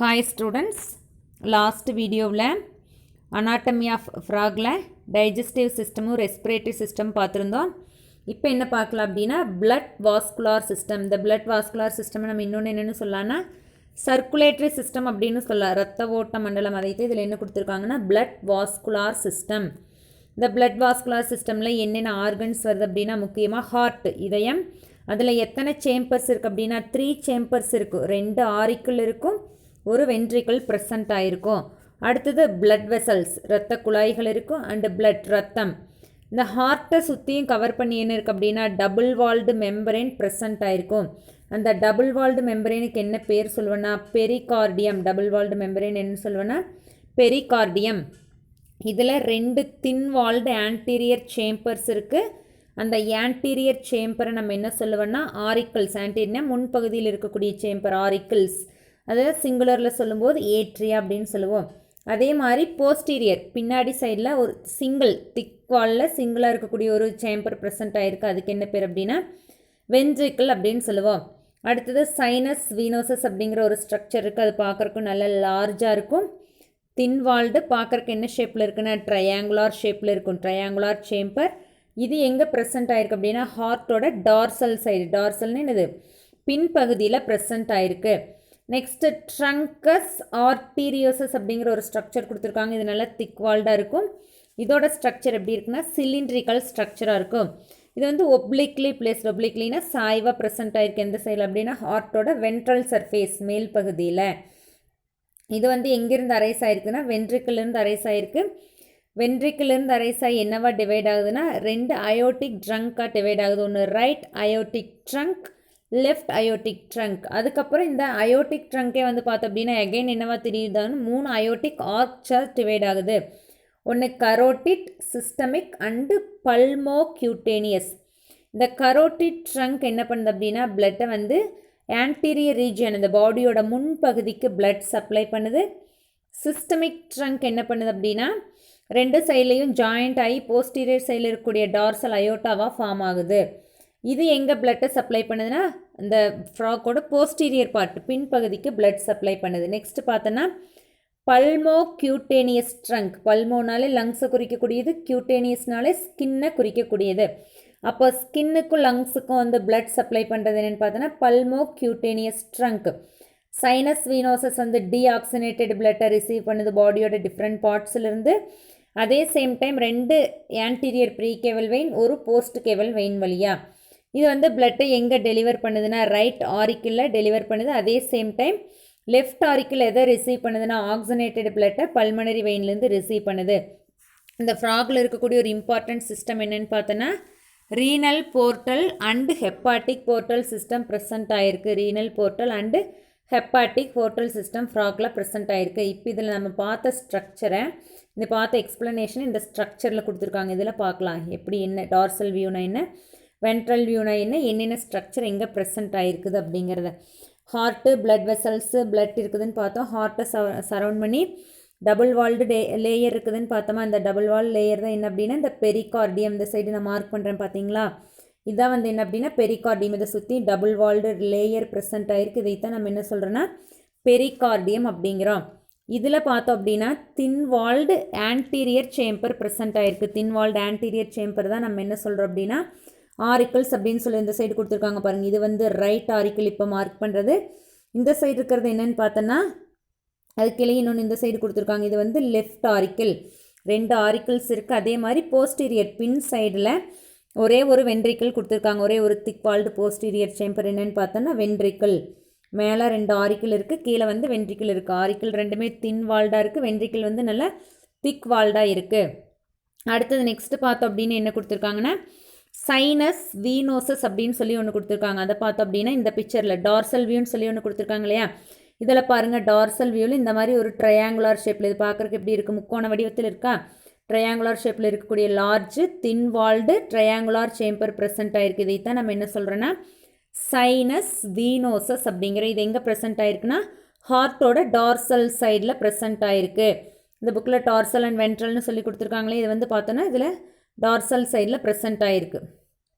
Hi students, last video anatomy of frog digestive system respiratory system பார்த்திருந்தோம். இப்போ என்ன பார்க்கலாம் அப்படினா blood vascular system. இந்த blood vascular system நம்ம இன்னொன்னு என்னன்னு சொல்லலாம்னா circulatory system அப்படினு சொல்லலாம். இரத்த ஓட்ட மண்டலம் அதைத்து இதில் என்ன கொடுத்திருக்காங்கன்னா blood vascular system. இந்த blood vascular systemல என்னென்ன ஆர்கன்ஸ் வருது அப்படினா முக்கியமா ஹார்ட் இதயம். அதில் எத்தனை சேம்பர்ஸ் இருக்கு அப்படினா 3 சேம்பர்ஸ் இருக்கு. 2 ஆரிக்கிள் இருக்கும், ஒரு வென்ட்ரிக்கிள் ப்ரெசன்ட் ஆகிருக்கும். அடுத்தது பிளட் வெசல்ஸ் இரத்த குழாய்கள் இருக்கும் அண்டு பிளட் ரத்தம். இந்த ஹார்ட்டை சுற்றியும் கவர் பண்ணி என்ன இருக்குது அப்படின்னா டபுள் வால்டு மெம்பரேன் ப்ரெசன்ட் ஆகிருக்கும். அந்த டபுள் வால்டு மெம்பரேனுக்கு என்ன பேர் சொல்லுவேன்னா பெரிகார்டியம். டபுள் வால்டு மெம்பரேன் என்ன சொல்லுவேன்னா பெரிகார்டியம். இதில் 2 தின் வால்டு ஆன்டீரியர் சேம்பர்ஸ் இருக்குது. அந்த ஆன்டீரியர் சேம்பரை நம்ம என்ன சொல்லுவோன்னா ஆரிக்கிள்ஸ். ஆன்டீரியர்னா முன்பகுதியில் இருக்கக்கூடிய சேம்பர் ஆரிக்கிள்ஸ். அதாவது சிங்குலரில் சொல்லும்போது ஏட்ரியா அப்படின்னு சொல்லுவோம். அதே மாதிரி போஸ்டீரியர் பின்னாடி சைடில் ஒரு சிங்கிள் திக் வாலில் சிங்கிளாக இருக்கக்கூடிய ஒரு சேம்பர் ப்ரெசென்ட் ஆகிருக்கு. அதுக்கு என்ன பேர் அப்படின்னா வென்ட்ரிக்கிள் அப்படின்னு சொல்லுவோம். அடுத்தது சைனஸ் வீனோசஸ் அப்படிங்கிற ஒரு ஸ்ட்ரக்சர் இருக்குது. அது பார்க்குறக்கும் நல்ல லார்ஜாக இருக்கும். தின் வால்டு பார்க்குறக்கு என்ன ஷேப்பில் இருக்குன்னா ட்ரையாங்குலார் ஷேப்பில் இருக்கும். ட்ரையாங்குலார் சேம்பர். இது எங்கே ப்ரெசென்ட் ஆகிருக்கு அப்படின்னா ஹார்ட்டோட டார்சல் சைடு. டார்சல்னு என்னது பின்பகுதியில் ப்ரெசென்ட் ஆகிருக்கு. நெக்ஸ்ட்டு ட்ரங்கஸ் ஆர்டீரியோசஸ் அப்படிங்கிற ஒரு ஸ்ட்ரக்சர் கொடுத்துருக்காங்க. இது நல்லா திக் வால்டாக இருக்கும். இதோட ஸ்ட்ரக்சர் எப்படி இருக்குன்னா சிலிண்ட்ரிக்கல் ஸ்ட்ரக்சராக இருக்கும். இது வந்து ஒப்ளிக்லி பிளேஸ்ட். ஒப்ளிக்லினா சாய்வாக ப்ரெசென்ட் ஆகிருக்கு. எந்த சைடில் அப்படின்னா ஹார்ட்டோட வென்ட்ரல் சர்ஃபேஸ் மேல் பகுதியில். இது வந்து எங்கேருந்து அரைஸ் ஆகிருக்குன்னா வென்ட்ரிக்கிலேருந்து அரைஸ் ஆகிருக்கு. வென்ட்ரிக்கிலேருந்து அரைஸ் ஆகி என்னவா டிவைட் ஆகுதுன்னா 2 அயோட்டிக் ட்ரங்காக டிவைட் ஆகுது. ஒன்று right aortic trunk, left aortic trunk. அதுக்கப்புறம் இந்த அயோட்டிக் ட்ரங்கே வந்து பார்த்தோம் அப்படின்னா அகைன் என்னவா தெரியுதான்னு 3 அயோட்டிக் ஆர்ச்சாக டிவைட் ஆகுது. ஒன்று கரோட்டிட், சிஸ்டமிக் அண்டு பல்மோக்யூட்டேனியஸ். இந்த கரோட்டிட் ட்ரங்க் என்ன பண்ணுது அப்படின்னா பிளட்டை வந்து ஆன்டீரியர் ரீஜியன் இந்த பாடியோட முன்பகுதிக்கு பிளட் சப்ளை பண்ணுது. சிஸ்டமிக் ட்ரங்க் என்ன பண்ணுது அப்படின்னா 2 சைட்லேயும் ஜாயிண்ட் ஆகி போஸ்டீரியர் சைடில் இருக்கக்கூடிய டார்சல் அயோட்டாவாக ஃபார்ம் ஆகுது. இது எங்கே பிளட்டை சப்ளை பண்ணுதுன்னா இந்த ஃப்ராக்கோட போஸ்டீரியர் பார்ட் பின்பகுதிக்கு பிளட் சப்ளை பண்ணுது. நெக்ஸ்ட் பார்த்தோன்னா பல்மோ கியூட்டேனியஸ் ட்ரங்க். பல்மோனாலே லங்ஸை குறிக்கக்கூடியது, கியூட்டேனியஸ்னாலே ஸ்கின்னை குறிக்கக்கூடியது. அப்போ ஸ்கின்னுக்கும் லங்ஸுக்கும் வந்து பிளட் சப்ளை பண்ணுறது என்னென்னு பார்த்தோன்னா பல்மோ கியூட்டேனியஸ் ட்ரங்க். சைனஸ் வீனோசஸ் வந்து டீஆக்சினேட்டட் பிளட்டை ரிசீவ் பண்ணுது பாடியோட டிஃப்ரெண்ட் பார்ட்ஸ்லேருந்து. அதே same time 2 anterior pre caval vein, ஒரு போஸ்ட் கேவல் வெயின் வழியாக. இது வந்து பிளட்டை எங்கே டெலிவர் பண்ணுதுன்னா ரைட் ஆரிக்கிளில் டெலிவர் பண்ணுது. அதே சேம் டைம் லெஃப்ட் ஆரிக்கிள் எதை ரிசீவ் பண்ணுதுன்னா ஆக்சினேட்டட் பிளட்டை பல்மனரி வெயின்லேருந்து ரிசீவ் பண்ணுது. இந்த ஃப்ராகில் இருக்கக்கூடிய ஒரு இம்பார்ட்டன்ட் சிஸ்டம் என்னென்னு பார்த்தோன்னா renal portal and hepatic portal system present ஆகிருக்கு. Renal portal and hepatic portal system ஃப்ராகில் ப்ரெசென்ட் ஆகிருக்கு. இப்போ இதில் நம்ம பார்த்த ஸ்ட்ரக்சரை இந்த பார்த்த எக்ஸ்ப்ளனேஷன் இந்த ஸ்ட்ரக்சரில் கொடுத்துருக்காங்க. இதில் பார்க்கலாம் எப்படி என்ன டார்சல் வியூனா என்ன, வென்ட்ரல் வியூனா என்ன, என்னென்ன ஸ்ட்ரக்சர் எங்கே ப்ரெசென்ட் ஆகிருக்குது அப்படிங்கிறத. ஹார்ட்டு பிளட் வெசல்ஸு பிளட் இருக்குதுன்னு பார்த்தோம். ஹார்ட்டை சரவுண்ட் பண்ணி டபுள் வால்டு லேயர் இருக்குதுன்னு பார்த்தோமா. இந்த டபுள் வால்டு லேயர் தான் என்ன அப்படின்னா இந்த பெரிகார்டியம். இந்த சைடு நான் மார்க் பண்ணுறேன் பார்த்தீங்களா. இதான் வந்து என்ன அப்படின்னா பெரிகார்டியம். இதை சுற்றி டபுள் வால்டு லேயர் ப்ரெசென்ட் ஆகிருக்கு. இதைத்தான் நம்ம என்ன சொல்கிறோன்னா பெரிகார்டியம் அப்படிங்கிறோம். இதில் பார்த்தோம் அப்படின்னா thin walled anterior chamber present ஆகிருக்கு. தின் வால்டு ஆன்டீரியர் சேம்பர் தான் நம்ம என்ன சொல்கிறோம் அப்படின்னா ஆரிக்கிள்ஸ் அப்படின்னு சொல்லி இந்த சைடு கொடுத்துருக்காங்க பாருங்கள். இது வந்து ரைட் ஆரிக்கிள் இப்போ மார்க் பண்ணுறது. இந்த சைடு இருக்கிறது என்னென்னு பார்த்தோன்னா அதுக்கிளே இன்னொன்று இந்த சைடு கொடுத்துருக்காங்க. இது வந்து லெஃப்ட் ஆரிக்கிள். 2 ஆரிக்கிள்ஸ் இருக்குது. அதே மாதிரி போஸ்டீரியர் பின் சைடில் ஒரே ஒரு வென்ட்ரிக்கிள் கொடுத்துருக்காங்க. ஒரே ஒரு திக் வால்டு போஸ்டீரியர் சேம்பர் என்னென்னு பார்த்தோன்னா வென்ட்ரிக்கிள். மேலே 2 ஆரிக்கிள் இருக்குது, கீழே வந்து வென்ட்ரிக்கிள் இருக்குது. ஆரிக்கிள் ரெண்டுமே தின் வால்டாக இருக்குது, வென்ட்ரிக்கிள் வந்து நல்லா திக் வால்டாக இருக்குது. அடுத்தது நெக்ஸ்ட்டு பார்த்தோம் அப்படின்னு என்ன கொடுத்துருக்காங்கன்னா சைனஸ் வீனோசஸ் அப்படின்னு சொல்லி ஒன்று கொடுத்துருக்காங்க. அதை பார்த்தோம் அப்படின்னா இந்த பிக்சரில் டார்சல் வியூன்னு சொல்லி ஒன்று கொடுத்துருக்காங்க இல்லையா. இதில் பாருங்கள் டார்சல் வியூவில் இந்த மாதிரி ஒரு ட்ரையாங்குலார் ஷேப்பில் இது பார்க்குறக்கு எப்படி இருக்குது, முக்கோண வடிவத்தில் இருக்கா. ட்ரையாங்குலார் ஷேப்பில் இருக்கக்கூடிய large thin walled triangular chamber present ஆகிருக்கு. இதைத்தான் நம்ம என்ன சொல்கிறோன்னா சைனஸ் வீனோசஸ் அப்படிங்கிற. இது எங்கே ப்ரெசென்ட் ஆகிருக்குன்னா ஹார்ட்டோட டார்சல் சைடில் ப்ரெசென்ட் ஆகிருக்கு. இந்த புக்கில் டார்சல் அண்ட் வென்ட்ரல்னு சொல்லி கொடுத்துருக்காங்களே. இது வந்து பார்த்தோன்னா இதில் டார்சல் சைடில் ப்ரெசென்ட் ஆகிருக்கு.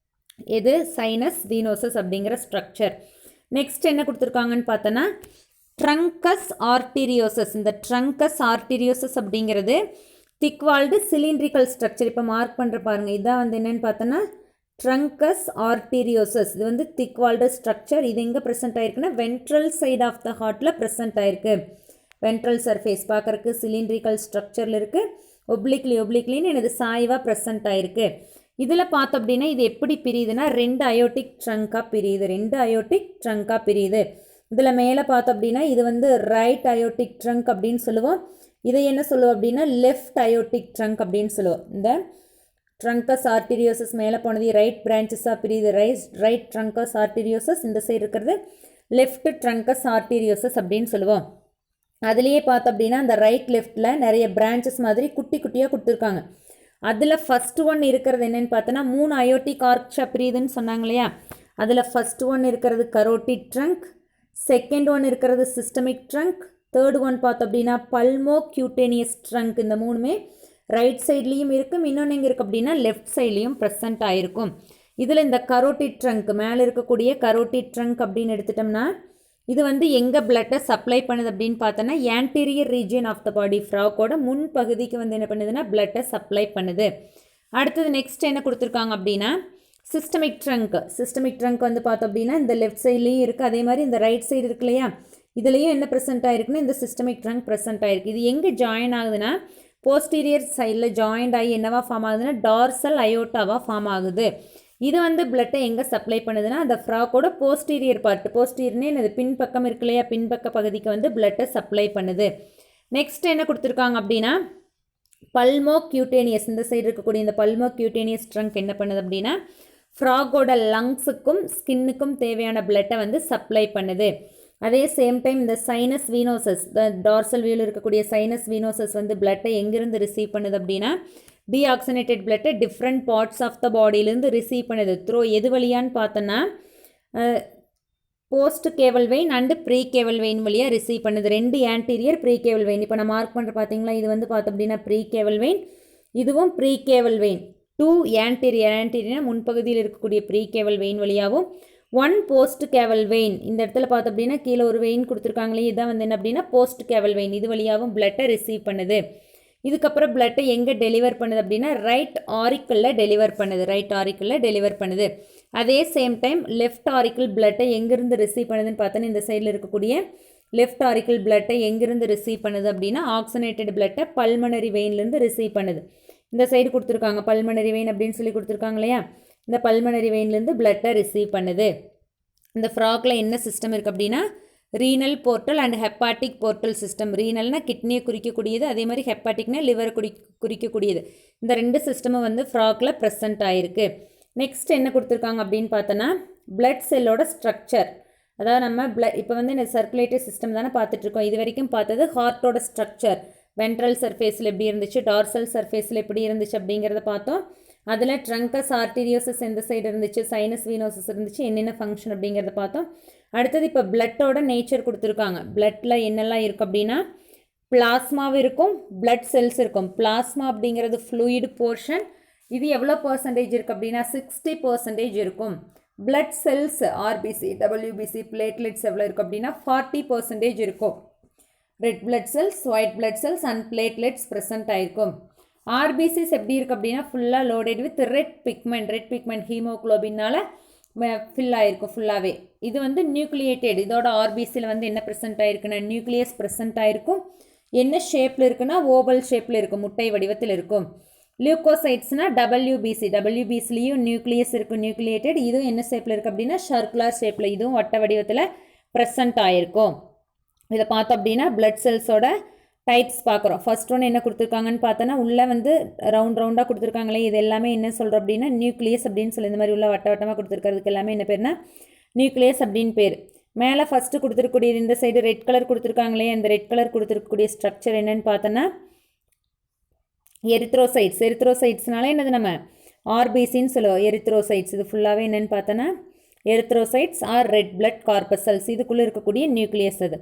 இது சைனஸ் வீனோசஸ் அப்படிங்கிற ஸ்ட்ரக்சர். நெக்ஸ்ட் என்ன கொடுத்துருக்காங்கன்னு பார்த்தோன்னா ட்ரங்கஸ் ஆர்டீரியோசஸ். இந்த ட்ரங்கஸ் ஆர்டீரியோசஸ் அப்படிங்கிறது திக்வால்டு சிலிண்ட்ரிக்கல் ஸ்ட்ரக்சர். இப்போ மார்க் பண்ணுற பாருங்கள், இதான் வந்து என்னென்னு பார்த்தோன்னா ட்ரங்கஸ் ஆர்டீரியோசஸ். இது வந்து திக்வால்டு ஸ்ட்ரக்சர். இது எங்கே ப்ரெசென்ட் ஆயிருக்குன்னா வென்ட்ரல் சைட் ஆஃப் த ஹார்ட்டில் ப்ரெசென்ட் ஆயிருக்கு. வென்ட்ரல் சர்ஃபேஸ் பார்க்குறக்கு சிலிண்ட்ரிக்கல் ஸ்ட்ரக்சரில் இருக்குது. ஒப்ளிக்லின்னு எனது சாய்வாக ப்ரெசென்ட் ஆயிருக்கு. இதில் பார்த்தோம் அப்படின்னா இது எப்படி பிரியுதுன்னா 2 அயோட்டிக் ட்ரங்காக பிரியுது. இதில் மேலே பார்த்தோம் அப்படின்னா இது வந்து ரைட் அயோட்டிக் ட்ரங்க் அப்படின்னு சொல்லுவோம். இதை என்ன சொல்லுவோம் அப்படின்னா லெஃப்ட் அயோட்டிக் ட்ரங்க் அப்படின்னு சொல்லுவோம். இந்த ட்ரங்கஸ் ஆர்டீரியோசஸ் மேலே போனது ரைட் பிரான்ச்சஸாக பிரியுது. ரைட் ட்ரங்கஸ் ஆர்டீரியோசஸ். இந்த சைடு இருக்கிறது லெஃப்ட் ட்ரங்கஸ் ஆர்டீரியோசஸ் அப்படின்னு சொல்லுவோம். அதுலேயே பார்த்தோம் அப்படின்னா அந்த ரைட் லெஃப்டில் நிறைய பிரான்ச்சஸ் மாதிரி குட்டி குட்டியாக கொடுத்துருக்காங்க. அதில் ஃபஸ்ட்டு ஒன் இருக்கிறது என்னென்னு பார்த்தோன்னா 3 அயோட்டிக் ஆர்ச்சாக பிரியுதுன்னு சொன்னாங்க இல்லையா. அதில் ஃபஸ்ட்டு ஒன் இருக்கிறது கரோட்டிட் ட்ரங்க், செகண்ட் ஒன் இருக்கிறது சிஸ்டமிக் ட்ரங்க், தேர்ட் ஒன் பார்த்தோம் அப்படின்னா பல்மோ கியூட்டேனியஸ் ட்ரங்க். இந்த 3மே ரைட் சைட்லேயும் இருக்கும். இன்னொன்று எங்கே இருக்குது அப்படின்னா லெஃப்ட் சைட்லேயும் ப்ரெசென்ட் ஆகிருக்கும். இதில் இந்த கரோட்டிட் ட்ரங்க் மேலே இருக்கக்கூடிய கரோட்டிட் ட்ரங்க் அப்படின்னு எடுத்துட்டோம்னா இது வந்து எங்கே பிளட்டை சப்ளை பண்ணுது அப்படின்னு பார்த்தோன்னா ஆன்டீரியர் ரீஜியன் ஆஃப் த பாடி, ஃப்ராக்கோட முன் பகுதிக்கு வந்து என்ன பண்ணுதுன்னா பிளட்டை சப்ளை பண்ணுது. அடுத்தது நெக்ஸ்ட் என்ன கொடுத்துருக்காங்க அப்படின்னா சிஸ்டமிக் ட்ரங்க் வந்து பார்த்தோம் அப்படின்னா இந்த லெஃப்ட் சைட்லேயும் இருக்குது. அதே மாதிரி இந்த ரைட் சைடு இருக்கு இல்லையா, இதுலேயும் என்ன ப்ரெசென்ட் ஆகிருக்குன்னா இந்த சிஸ்டமிக் ட்ரங்க் ப்ரெசென்ட் ஆகிருக்கு. இது எங்கே ஜாயின் ஆகுதுன்னா போஸ்டீரியர் சைடில் ஜாயிண்ட் ஆகி என்னவா ஃபார்ம் ஆகுதுன்னா டார்சல் அயோட்டாவாக ஃபார்ம் ஆகுது. இது வந்து பிளட்டை எங்கே சப்ளை பண்ணுதுன்னா அந்த ஃப்ராக்கோட போஸ்டீரியர் பார்ட், போஸ்டீரியர்னே எனது பின்பக்கம் இருக்கு இல்லையா, பின்பக்க பகுதிக்கு வந்து பிளட்டை சப்ளை பண்ணுது. நெக்ஸ்ட் என்ன கொடுத்துருக்காங்க அப்படின்னா பல்மோ கியூட்டேனியஸ். இந்த சைடு இருக்கக்கூடிய இந்த பல்மோ கியூட்டேனியஸ் ட்ரங்க் என்ன பண்ணுது அப்படின்னா ஃப்ராகோட லங்ஸுக்கும் ஸ்கின்னுக்கும் தேவையான பிளட்டை வந்து சப்ளை பண்ணுது. அதே சேம் டைம் இந்த சைனஸ் வீனோசஸ், டார்சல் வியூவில் இருக்கக்கூடிய சைனஸ் வீனோசஸ் வந்து பிளட்டை எங்கேருந்து ரிசீவ் பண்ணுது அப்படின்னா டீஆக்சினேட்டட் பிளட்டை டிஃப்ரெண்ட் பார்ட்ஸ் ஆஃப் த பாடியிலேருந்து ரிசீவ் பண்ணுது. எது வழியான்னு பார்த்தோன்னா post caval vein and pre caval vein வழியாக ரிசீவ் பண்ணுது. 2 ஆன்டீரியர் ப்ரீ கேவல் வெயின். இப்போ நான் மார்க் பண்ணுற பார்த்தீங்களா, இது வந்து பார்த்தோம் அப்படின்னா ப்ரீ கேவல் வெயின், இதுவும் ப்ரீ கேவல் வெயின். 2 ஆன்டீரியர் முன்பகுதியில் இருக்கக்கூடிய ப்ரீ கேவல் வெயின் வழியாகவும் 1 போஸ்ட் கேவல் வெயின். இந்த இடத்துல பார்த்தோம் அப்படின்னா கீழே ஒரு வெயின் கொடுத்துருக்காங்களே, இதுதான் வந்து என்ன அப்படின்னா போஸ்ட் கேவல் வெயின். இது வழியாகவும் பிளட்டை ரிசீவ் பண்ணுது. இதுக்கப்புறம் பிளட்டை எங்கே டெலிவர் பண்ணுது அப்படின்னா ரைட் ஆரிக்கிளில் டெலிவர் பண்ணுது. அதே சேம் டைம் லெஃப்ட் ஆரிக்கிள் பிளட்டை எங்கேருந்து ரிசீவ் பண்ணுதுன்னு பார்த்தோன்னா இந்த சைடில் இருக்கக்கூடிய லெஃப்ட் ஆரிக்கிள் பிளட்டை எங்கேருந்து ரிசீவ் பண்ணுது அப்படின்னா ஆக்சினேட்டட் பிளட்டை பல்மனரி வெயின்லேருந்து ரிசீவ் பண்ணுது. இந்த சைடு கொடுத்துருக்காங்க பல்மனரி வெயின் அப்படின்னு சொல்லி கொடுத்துருக்காங்க இல்லையா, இந்த பல்மனரி வெயின்லேருந்து பிளட்டை ரிசீவ் பண்ணுது. இந்த ஃப்ராக்கில் என்ன சிஸ்டம் இருக்குது அப்படின்னா renal portal and hepatic portal system. ரீனல்னா கிட்னியை குறிக்கக்கூடியது, அதே மாதிரி ஹெப்பாட்டிக்னா லிவரை குறிக்கக்கூடியது. இந்த 2 சிஸ்டமும் வந்து ஃப்ராக்கில் ப்ரெசென்ட் ஆகிருக்கு. நெக்ஸ்ட் என்ன கொடுத்துருக்காங்க அப்படின்னு பார்த்தோன்னா பிளட் செல்லோட ஸ்ட்ரக்சர். அதாவது நம்ம இப்போ வந்து இந்த சர்க்குலேட்டரி சிஸ்டம் தானே பார்த்துட்ருக்கோம். இது வரைக்கும் பார்த்தது ஹார்ட்டோட ஸ்ட்ரக்சர், வென்ட்ரல் சர்ஃபேஸில் எப்படி இருந்துச்சு, டார்சல் சர்ஃபேஸில் எப்படி இருந்துச்சு அப்படிங்கிறத பார்த்தோம். அதில் ட்ரங்கஸ் ஆர்டீரியோசஸ் எந்த சைடு இருந்துச்சு, சைனஸ் வீனோசஸ் இருந்துச்சு, என்னென்ன ஃபங்க்ஷன் அப்படிங்கிறத பார்த்தோம். அடுத்தது இப்போ பிளட்டோட நேச்சர் கொடுத்துருக்காங்க. பிளட்டில் என்னெல்லாம் இருக்கும் அப்படின்னா பிளாஸ்மாவும் இருக்கும், பிளட் செல்ஸ் இருக்கும். பிளாஸ்மா அப்படிங்கிறது ஃப்ளூயிட் போர்ஷன். இது எவ்வளோ பர்சன்டேஜ் இருக்குது அப்படின்னா 60% இருக்கும். Blood cells RBC, WBC, platelets எவ்வளோ இருக்கும் அப்படின்னா 40% இருக்கும். Red blood cells, white blood cells and platelets present ஆகிருக்கும். ஆர்பிசிஸ் எப்படி இருக்குது அப்படின்னா ஃபுல்லாக லோடட் வித் ரெட் பிக்மெண்ட் ஹீமோக்ளோபினால் ஃபில் ஆகிருக்கும் ஃபுல்லாகவே. இது வந்து நியூக்ளியேட்டட். இதோட ஆர்பிசியில் வந்து என்ன ப்ரெசென்ட் ஆகிருக்குன்னா நியூக்ளியஸ் ப்ரெசென்ட் ஆகிருக்கும். என்ன ஷேப்பில் இருக்குன்னா ஓவல் ஷேப்பில் இருக்கும், முட்டை வடிவத்தில் இருக்கும். லியூக்கோசைட்ஸ்னால் டபிள்யூபிசிலையும் நியூக்ளியஸ் இருக்கும், நியூக்ளியேட்டட். இதுவும் என்ன ஷேப்பில் இருக்குது அப்படின்னா சர்க்குலர் ஷேப்பில், இதுவும் வட்ட வடிவத்தில் ப்ரெசென்ட் ஆகிருக்கும். இதை பார்த்தோம் அப்படின்னா பிளட் செல்ஸோட டைப்ஸ் பார்க்குறோம். ஃபர்ஸ்ட் ஒன்று என்ன கொடுத்துருக்காங்கன்னு பார்த்தோன்னா உள்ளே வந்து ரவுண்டாக கொடுத்துருக்காங்களே, இது எல்லாமே என்ன சொல்கிறோம் அப்படின்னா நியூக்ளியஸ் அப்படின்னு சொல்லி இந்த மாதிரி உள்ள வட்டமாக கொடுத்துருக்கிறதுக்கு எல்லாமே என்ன பேர்னா நியூக்ளியஸ் அப்படின்னு பேர். மேலே ஃபஸ்ட்டு கொடுத்துருக்கூடியது இந்த சைடு ரெட் கலர் கொடுத்துருக்காங்களே, அந்த ரெட் கலர் கொடுத்துருக்கக்கூடிய ஸ்ட்ரக்சர் என்னென்னு பார்த்தோன்னா எரித்ரோசைட்ஸ்னால என்னது நம்ம ஆர்பிசின்னு சொல்லுவோம். எரித்ரோசைட்ஸ் இது ஃபுல்லாகவே என்னென்னு பார்த்தோன்னா erythrocytes or red blood corpuscles, இதுக்குள்ளே இருக்கக்கூடிய நியூக்ளியஸ் அது.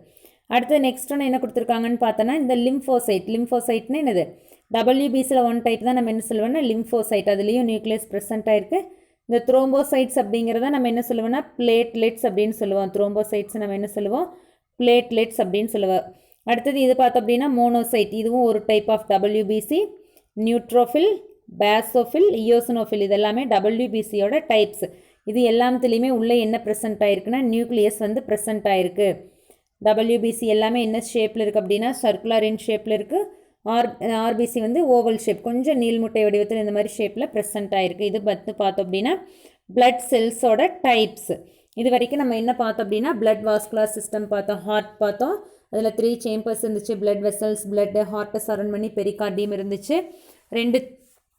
அடுத்து நெக்ஸ்ட் ஒன்று என்ன கொடுத்துருக்காங்கன்னு பார்த்தோன்னா இந்த லிம்ஃபோசைட்னு என்னது டபிள்யூபிசியில் 1 டைப் தான் நம்ம என்ன சொல்லுவோம்னா லிம்ஃபோசைட், அதுலேயும் நியூக்ளியஸ் ப்ரெசென்ட் ஆகிருக்கு. இந்த த்ரோம்போசைட்ஸ் அப்படிங்கிறத நம்ம என்ன சொல்லுவோம்னா பிளேட்லெட்ஸ் அப்படின்னு சொல்லுவோம். த்ரோம்போசைட்ஸ் நம்ம என்ன சொல்லுவோம் பிளேட்லெட்ஸ் அப்படின்னு சொல்லுவார். அடுத்தது இது பார்த்தோம் அப்படின்னா மோனோசைட், இதுவும் ஒரு type of WBC. Neutrophil, basophil, eosinophil இதெல்லாமே டபிள்யூபிசியோட டைப்ஸ். இது எல்லாத்துலேயுமே உள்ளே என்ன ப்ரெசென்ட் ஆயிருக்குன்னா நியூக்ளியஸ் வந்து ப்ரெசென்ட் ஆயிருக்கு. டபிள்யூபிசி எல்லாமே என்ன ஷேப்பில் இருக்குது அப்படின்னா சர்க்குலர் இன் ஷேப்பில் இருக்குது. ஆர்பிசி வந்து ஓவல் ஷேப், கொஞ்சம் நீள்முட்டை வடிவத்தில் இந்த மாதிரி ஷேப்பில் ப்ரெசென்ட் ஆயிருக்கு. இது பார்த்தோம் அப்படின்னா பிளட் செல்ஸோட டைப்ஸ். இது வரைக்கும் நம்ம என்ன பார்த்தோம் அப்படின்னா பிளட் வாஸ்குலர் சிஸ்டம் பார்த்தோம், ஹார்ட் பார்த்தோம். அதில் 3 சேம்பர்ஸ் இருந்துச்சு, பிளட் வெசல்ஸ், பிளட் ஹார்ட்டை சரௌண்ட் பண்ணி பெரிகார்டியம் இருந்துச்சு. 2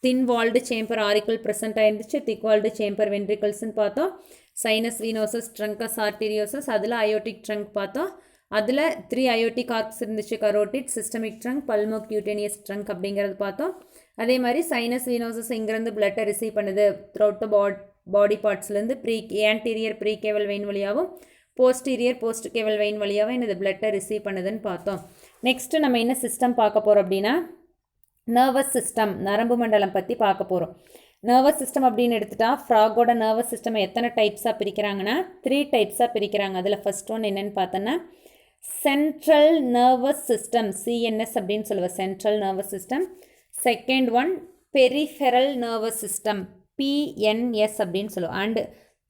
thin walled chamber auricle present ஆயிருந்துச்சு, திக் வால்டு சேம்பர் வென்ட்ரிகல்ஸ்ன்னு பார்த்தோம். சைனஸ் வீனோசஸ், ட்ரங்கஸ் ஆர்டீரியோசஸ், அதில் அயோட்டிக் ட்ரங்க் பார்த்தோம். அதில் 3 அயோட்டிக் ஆர்க்ஸ் இருந்துச்சு, கரோட்டிட், சிஸ்டமிக் ட்ரங்க், பல்மோக்யூட்டேனியஸ் ட்ரங்க் அப்படிங்கிறது பார்த்தோம். அதே மாதிரி சைனஸ் வீனோசஸ் இங்கேருந்து பிளட்டை ரிசீவ் பண்ணுது த்ரூஅவுட் த பாடி பார்ட்ஸ்லேருந்து ஆன்டீரியர் ப்ரீ கேவல் வெயின் வழியாகவும் போஸ்டீரியர் போஸ்ட் கேவல் வெயின் வழியாகவும் இந்த பிளட்டை ரிசீவ் பண்ணுதுன்னு பார்த்தோம். நெக்ஸ்ட்டு நம்ம என்ன சிஸ்டம் பார்க்க போகிறோம் அப்படின்னா நர்வஸ் சிஸ்டம், நரம்பு மண்டலம் பற்றி பார்க்க போகிறோம். நர்வஸ் சிஸ்டம் அப்படின்னு எடுத்துட்டா ஃப்ராகோட நர்வஸ் சிஸ்டம் எத்தனை டைப்ஸாக பிரிக்கிறாங்கன்னா 3 டைப்ஸாக பிரிக்கிறாங்க. அதில் ஃபர்ஸ்ட் ஒன் என்னென்னு பார்த்தோன்னா சென்ட்ரல் நர்வஸ் சிஸ்டம், சிஎன்எஸ் அப்படின்னு சொல்லுவோம், central nervous system. Second one peripheral nervous system, BNS அப்படின்னு சொல்லுவோம். அண்டு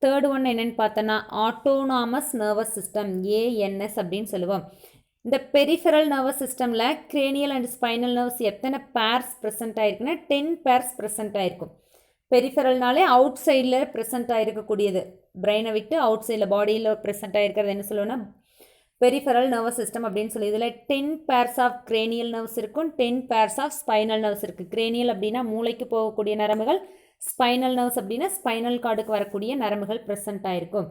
தேர்ட் ஒன் என்னென்னு பார்த்தோன்னா ஆட்டோனாமஸ் நர்வஸ் சிஸ்டம், ஏஎன்எஸ் அப்படின்னு சொல்லுவோம். இந்த பெரிஃபெரல் நர்வஸ் சிஸ்டமில் கிரேனியல் அண்ட் ஸ்பைனல் நர்வ்ஸ் எத்தனை பேர்ஸ் ப்ரெசென்ட் ஆயிருக்குன்னா 10 பேர்ஸ் ப்ரெசென்ட் ஆயிருக்கும். பெரிஃபெரல்னாலே அவுட் சைடில் ப்ரெசென்ட் ஆகிருக்கக்கூடியது, பிரெயினை விட்டு அவுட் சைடில் பாடியில் ப்ரெசென்ட் ஆகிருக்கிறது என்ன சொல்லுவோன்னா பெரிஃபெரல் நர்வஸ் சிஸ்டம் அப்படின்னு சொல்லி. இதில் 10 பேர்ஸ் ஆஃப் கிரேனியல் நர்வ்ஸ் இருக்கும், 10 பேர்ஸ் ஆஃப் ஸ்பைனல் நர்வ்ஸ் இருக்குது. கிரேனியல் அப்படின்னா மூளைக்கு போகக்கூடிய நரம்புகள், ஸ்பைனல் நர்வ்ஸ் அப்படின்னா ஸ்பைனல் கார்டுக்கு வரக்கூடிய நரம்புகள் ப்ரெசென்ட் ஆகிருக்கும்.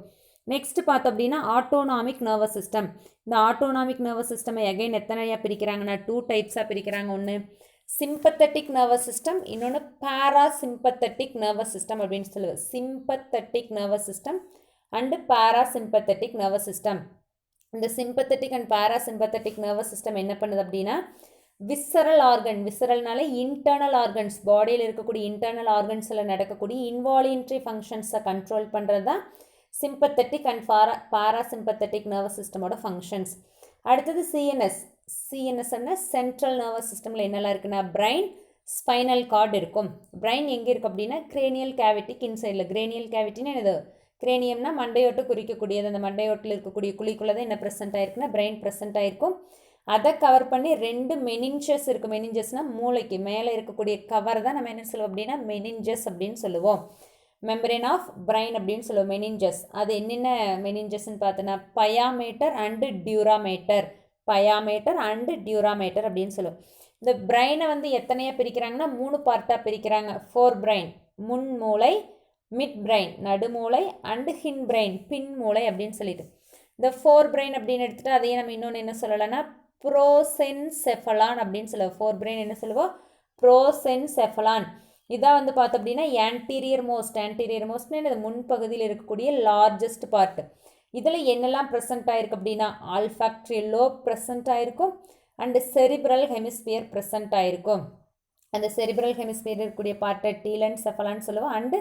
நெக்ஸ்ட் பார்த்தோம் அப்படின்னா ஆட்டோனாமிக் நர்வஸ் சிஸ்டம். இந்த ஆட்டோனாமிக் நர்வஸ் சிஸ்டமை அகைன் எத்தனையாக பிரிக்கிறாங்கன்னா 2 டைப்ஸாக பிரிக்கிறாங்க. ஒன்று சிம்பத்தட்டிக் நர்வஸ் சிஸ்டம், இன்னொன்று பாராசிம்பத்தட்டிக் நர்வஸ் சிஸ்டம் அப்படின்னு சொல்லுவோம். Sympathetic nervous system and parasympathetic nervous system. இந்த sympathetic and parasympathetic nervous system என்ன பண்ணுது அப்படின்னா விசரல் ஆர்கன், விசரல்னாலே இன்டர்னல் ஆர்கன்ஸ், பாடியில் இருக்கக்கூடிய இன்டர்னல் ஆர்கன்ஸில் நடக்கக்கூடிய இன்வாலன்ட்ரி ஃபங்க்ஷன்ஸை கண்ட்ரோல் பண்ணுறது தான் சிம்பத்தட்டிக் அண்ட் பாராசிம்பத்தட்டிக் நர்வஸ் சிஸ்டமோட ஃபங்க்ஷன்ஸ். அடுத்தது சிஎன்எஸ். சிஎன்எஸ்ன்னா சென்ட்ரல் நர்வஸ் சிஸ்டமில் என்னெல்லாம் இருக்குன்னா பிரைன், ஸ்பைனல் கார்டு இருக்கும். பிரைன் எங்கே இருக்குது அப்படின்னா கிரேனியல் கேவிட்டிக்கு இன்சைடில். கிரேனியல் கேவிட்டின்னு என்னது, கிரேனியம்னா மண்டையோட்டு குறிக்கக்கூடியது. அந்த மண்டையோட்டில் இருக்கக்கூடிய குழிக்குள்ளே தான் என்ன ப்ரெசென்ட் ஆயிருக்குன்னா பிரைன் ப்ரெசென்ட் ஆயிருக்கும். அதை கவர் பண்ணி 2 மெனிஞ்சஸ் இருக்குது. மெனிஞ்சஸ்னால் மூளைக்கு மேலே இருக்கக்கூடிய கவர் தான் நம்ம என்ன சொல்லுவோம் அப்படின்னா மெனிஞ்சஸ் அப்படின்னு சொல்லுவோம். மெம்பரேன் ஆஃப் பிரைன் அப்படின்னு சொல்லுவோம் மெனிஞ்சஸ். அது என்னென்ன மெனிஞ்சஸ்ன்னு பார்த்தோன்னா pia mater and dura mater, pia mater and dura mater அப்படின்னு சொல்லுவோம். இந்த பிரைனை வந்து எத்தனையாக பிரிக்கிறாங்கன்னா 3 பார்ட்டாக பிரிக்கிறாங்க. 4 பிரைன், முன் மூளை, மிட் பிரைன் நடுமூளை, அண்டு ஹின் பிரைன் பின் மூளை அப்படின்னு சொல்லிட்டு. இந்த 4 பிரைன் அப்படின்னு எடுத்துகிட்டு அதையே நம்ம இன்னொன்று என்ன சொல்லலாம்னா ப்ரோசென்செஃபலான் அப்படின்னு சொல்லுவோம். 4 பிரைன் என்ன சொல்லுவோம், ப்ரோசென்செஃபலான். இதான் வந்து பார்த்தோம் அப்படின்னா ஆன்டீரியர் மோஸ்ட்னு இது முன்பகுதியில் இருக்கக்கூடிய லார்ஜஸ்ட் பார்ட். இதில் என்னெல்லாம் ப்ரெசென்ட் ஆகிருக்கு அப்படின்னா ஆல்ஃபாக்டரி லோப் ப்ரெசென்ட் ஆகிருக்கும் அண்டு செரிப்ரல் ஹெமிஸ்பியர் ப்ரெசென்ட் ஆகிருக்கும். அந்த செரிப்ரல் ஹெமிஸ்பியர் இருக்கக்கூடிய பார்ட்டை டீலன் செஃபலான்னு சொல்லுவோம் அண்டு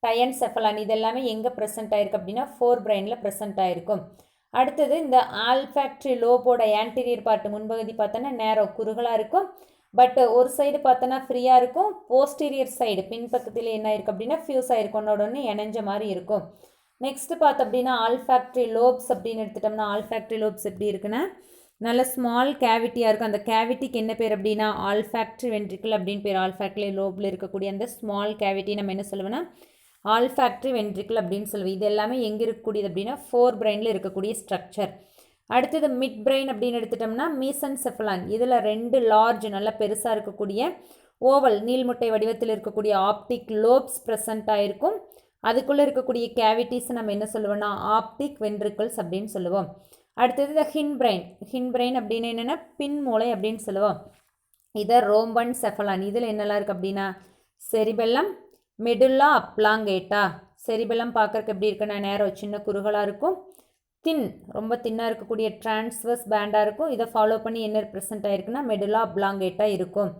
டயன் செஃபலான். இது எல்லாமே எங்கே ப்ரெசென்ட் ஆகிருக்கு அப்படின்னா 4 பிரைனில் ப்ரெசென்ட் ஆகிருக்கும். அடுத்தது இந்த ஆல்ஃபாக்டரி லோபோட ஆன்டீரியர் பார்ட் முன்பகுதி பார்த்தோன்னா நேரோ குறுகலாக இருக்கும், பட் ஒரு சைடு பார்த்தோன்னா ஃப்ரீயாக இருக்கும். போஸ்டீரியர் சைடு பின்பக்கத்தில் என்ன இருக்குது அப்படின்னா ஃபியூஸ் ஆகிருக்கும், ஒன்னோடனே இணைஞ்ச மாதிரி இருக்கும். நெக்ஸ்ட்டு பார்த்தோம் அப்படின்னா ஆல்ஃபாக்டரி லோப்ஸ் அப்படின்னு எடுத்துட்டோம்னா ஆல்ஃபாக்டரி லோப்ஸ் எப்படி இருக்குன்னா நல்ல ஸ்மால் கேவிட்டியாக இருக்கும். அந்த கேவிட்டிக்கு என்ன பேர் அப்படின்னா ஆல்ஃபாக்டரி வென்ட்ரிக்கல் அப்படின்னு பேர். ஆல்ஃபாக்டரி லோபில் இருக்கக்கூடிய அந்த ஸ்மால் கேவிட்டி நம்ம என்ன சொல்லுவோம்னா ஆல்ஃபாக்டரி வென்ட்ரிக்கல் அப்படின்னு சொல்லுவோம். இது எல்லாமே எங்கே இருக்கக்கூடியது அப்படின்னா 4 பிரைனில் இருக்கக்கூடிய ஸ்ட்ரக்சர். அடுத்தது மிட் பிரெயின் அப்படின்னு எடுத்துட்டோம்னா மீசன்செஃபலான். இதில் 2 லார்ஜ் நல்ல பெருசாக இருக்கக்கூடிய ஓவல் நீள்முட்டை வடிவத்தில் இருக்கக்கூடிய ஆப்டிக் லோப்ஸ் ப்ரெசென்ட் ஆகிருக்கும். அதுக்குள்ளே இருக்கக்கூடிய கேவிட்டிஸ் நம்ம என்ன சொல்லுவோம்னா ஆப்டிக் வென்ட்ரிக்கிள்ஸ் அப்படின்னு சொல்லுவோம். அடுத்தது இந்த ஹின் பிரெயின் அப்படின்னு என்னென்னா பின் மூளை அப்படின்னு சொல்லுவோம். இதை ரோம்பன் செஃபலான். இதில் என்னெல்லாம் இருக்குது அப்படின்னா செரிபெல்லம், மெடுல்லா அப்லாங்கேட்டா. செரிபெல்லம் பார்க்குறக்கு எப்படி இருக்குன்னா நேரோ சின்ன குறுகலாக இருக்கும், ரொம்ப தின்னாக இருக்கக்கூடிய டிரான்ஸ்வர்ஸ் பேண்டாக இருக்கும். இதை ஃபாலோ பண்ணி என்ன ப்ரெசென்ட் ஆகிருக்குன்னா மெடுல்லா அப்லாங்கேட்டா இருக்கும்.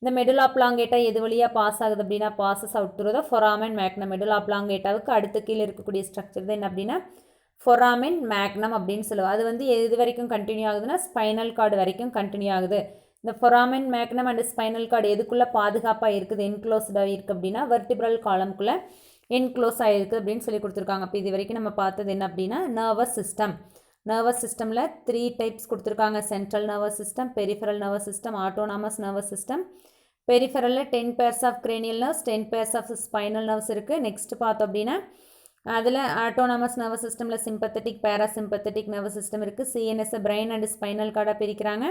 இந்த மெடுல்லா அப்லாங்கேட்டா எது வழியாக பாஸ் ஆகுது அப்படின்னா passes out through the foramen magnum. Medulla அப்லாங்கேட்டாவுக்கு அடுத்த கீழே இருக்கக்கூடிய ஸ்ட்ரக்சர் தான் என்ன அப்படின்னா ஃபொராமென் மேக்னம் அப்படின்னு சொல்லுவோம். அது வந்து எது வரைக்கும் கண்டினியூ ஆகுதுன்னா ஸ்பைனல் கார்டு வரைக்கும் கண்டினியூ ஆகுது. இந்த foramen magnum and spinal card எதுக்குள்ளே பாதுகாப்பாக இருக்குது, என்க்ளோஸ்டாக இருக்குது அப்படின்னா வெர்டிப்ரல் காலம்குள்ளே என்க்ளோஸ் ஆகிருக்கு அப்படின்னு சொல்லி கொடுத்துருக்காங்க. இப்போ இது வரைக்கும் நம்ம பார்த்தது என்ன அப்படின்னா நர்வஸ் சிஸ்டம். நர்வஸ் சிஸ்டமில் 3 டைப்ஸ் கொடுத்துருக்காங்க. Central nervous system, peripheral nervous system, autonomous nervous system. பெரிஃபரலில் 10 pairs of cranial nerves, 10 pairs of spinal nerves இருக்குது. நெக்ஸ்ட் பார்த்தோம் அப்படின்னா அதில் ஆட்டோனாமஸ் நர்வஸ் சிஸ்டமில் சிம்பத்தட்டிக் பேராசிம்பத்தட்டிக் நர்வஸ் சிஸ்டம் இருக்குது. சிஎன்எஸ் பிரெயின் அண்ட் ஸ்பைனல் கார்டாக பிரிக்கிறாங்க.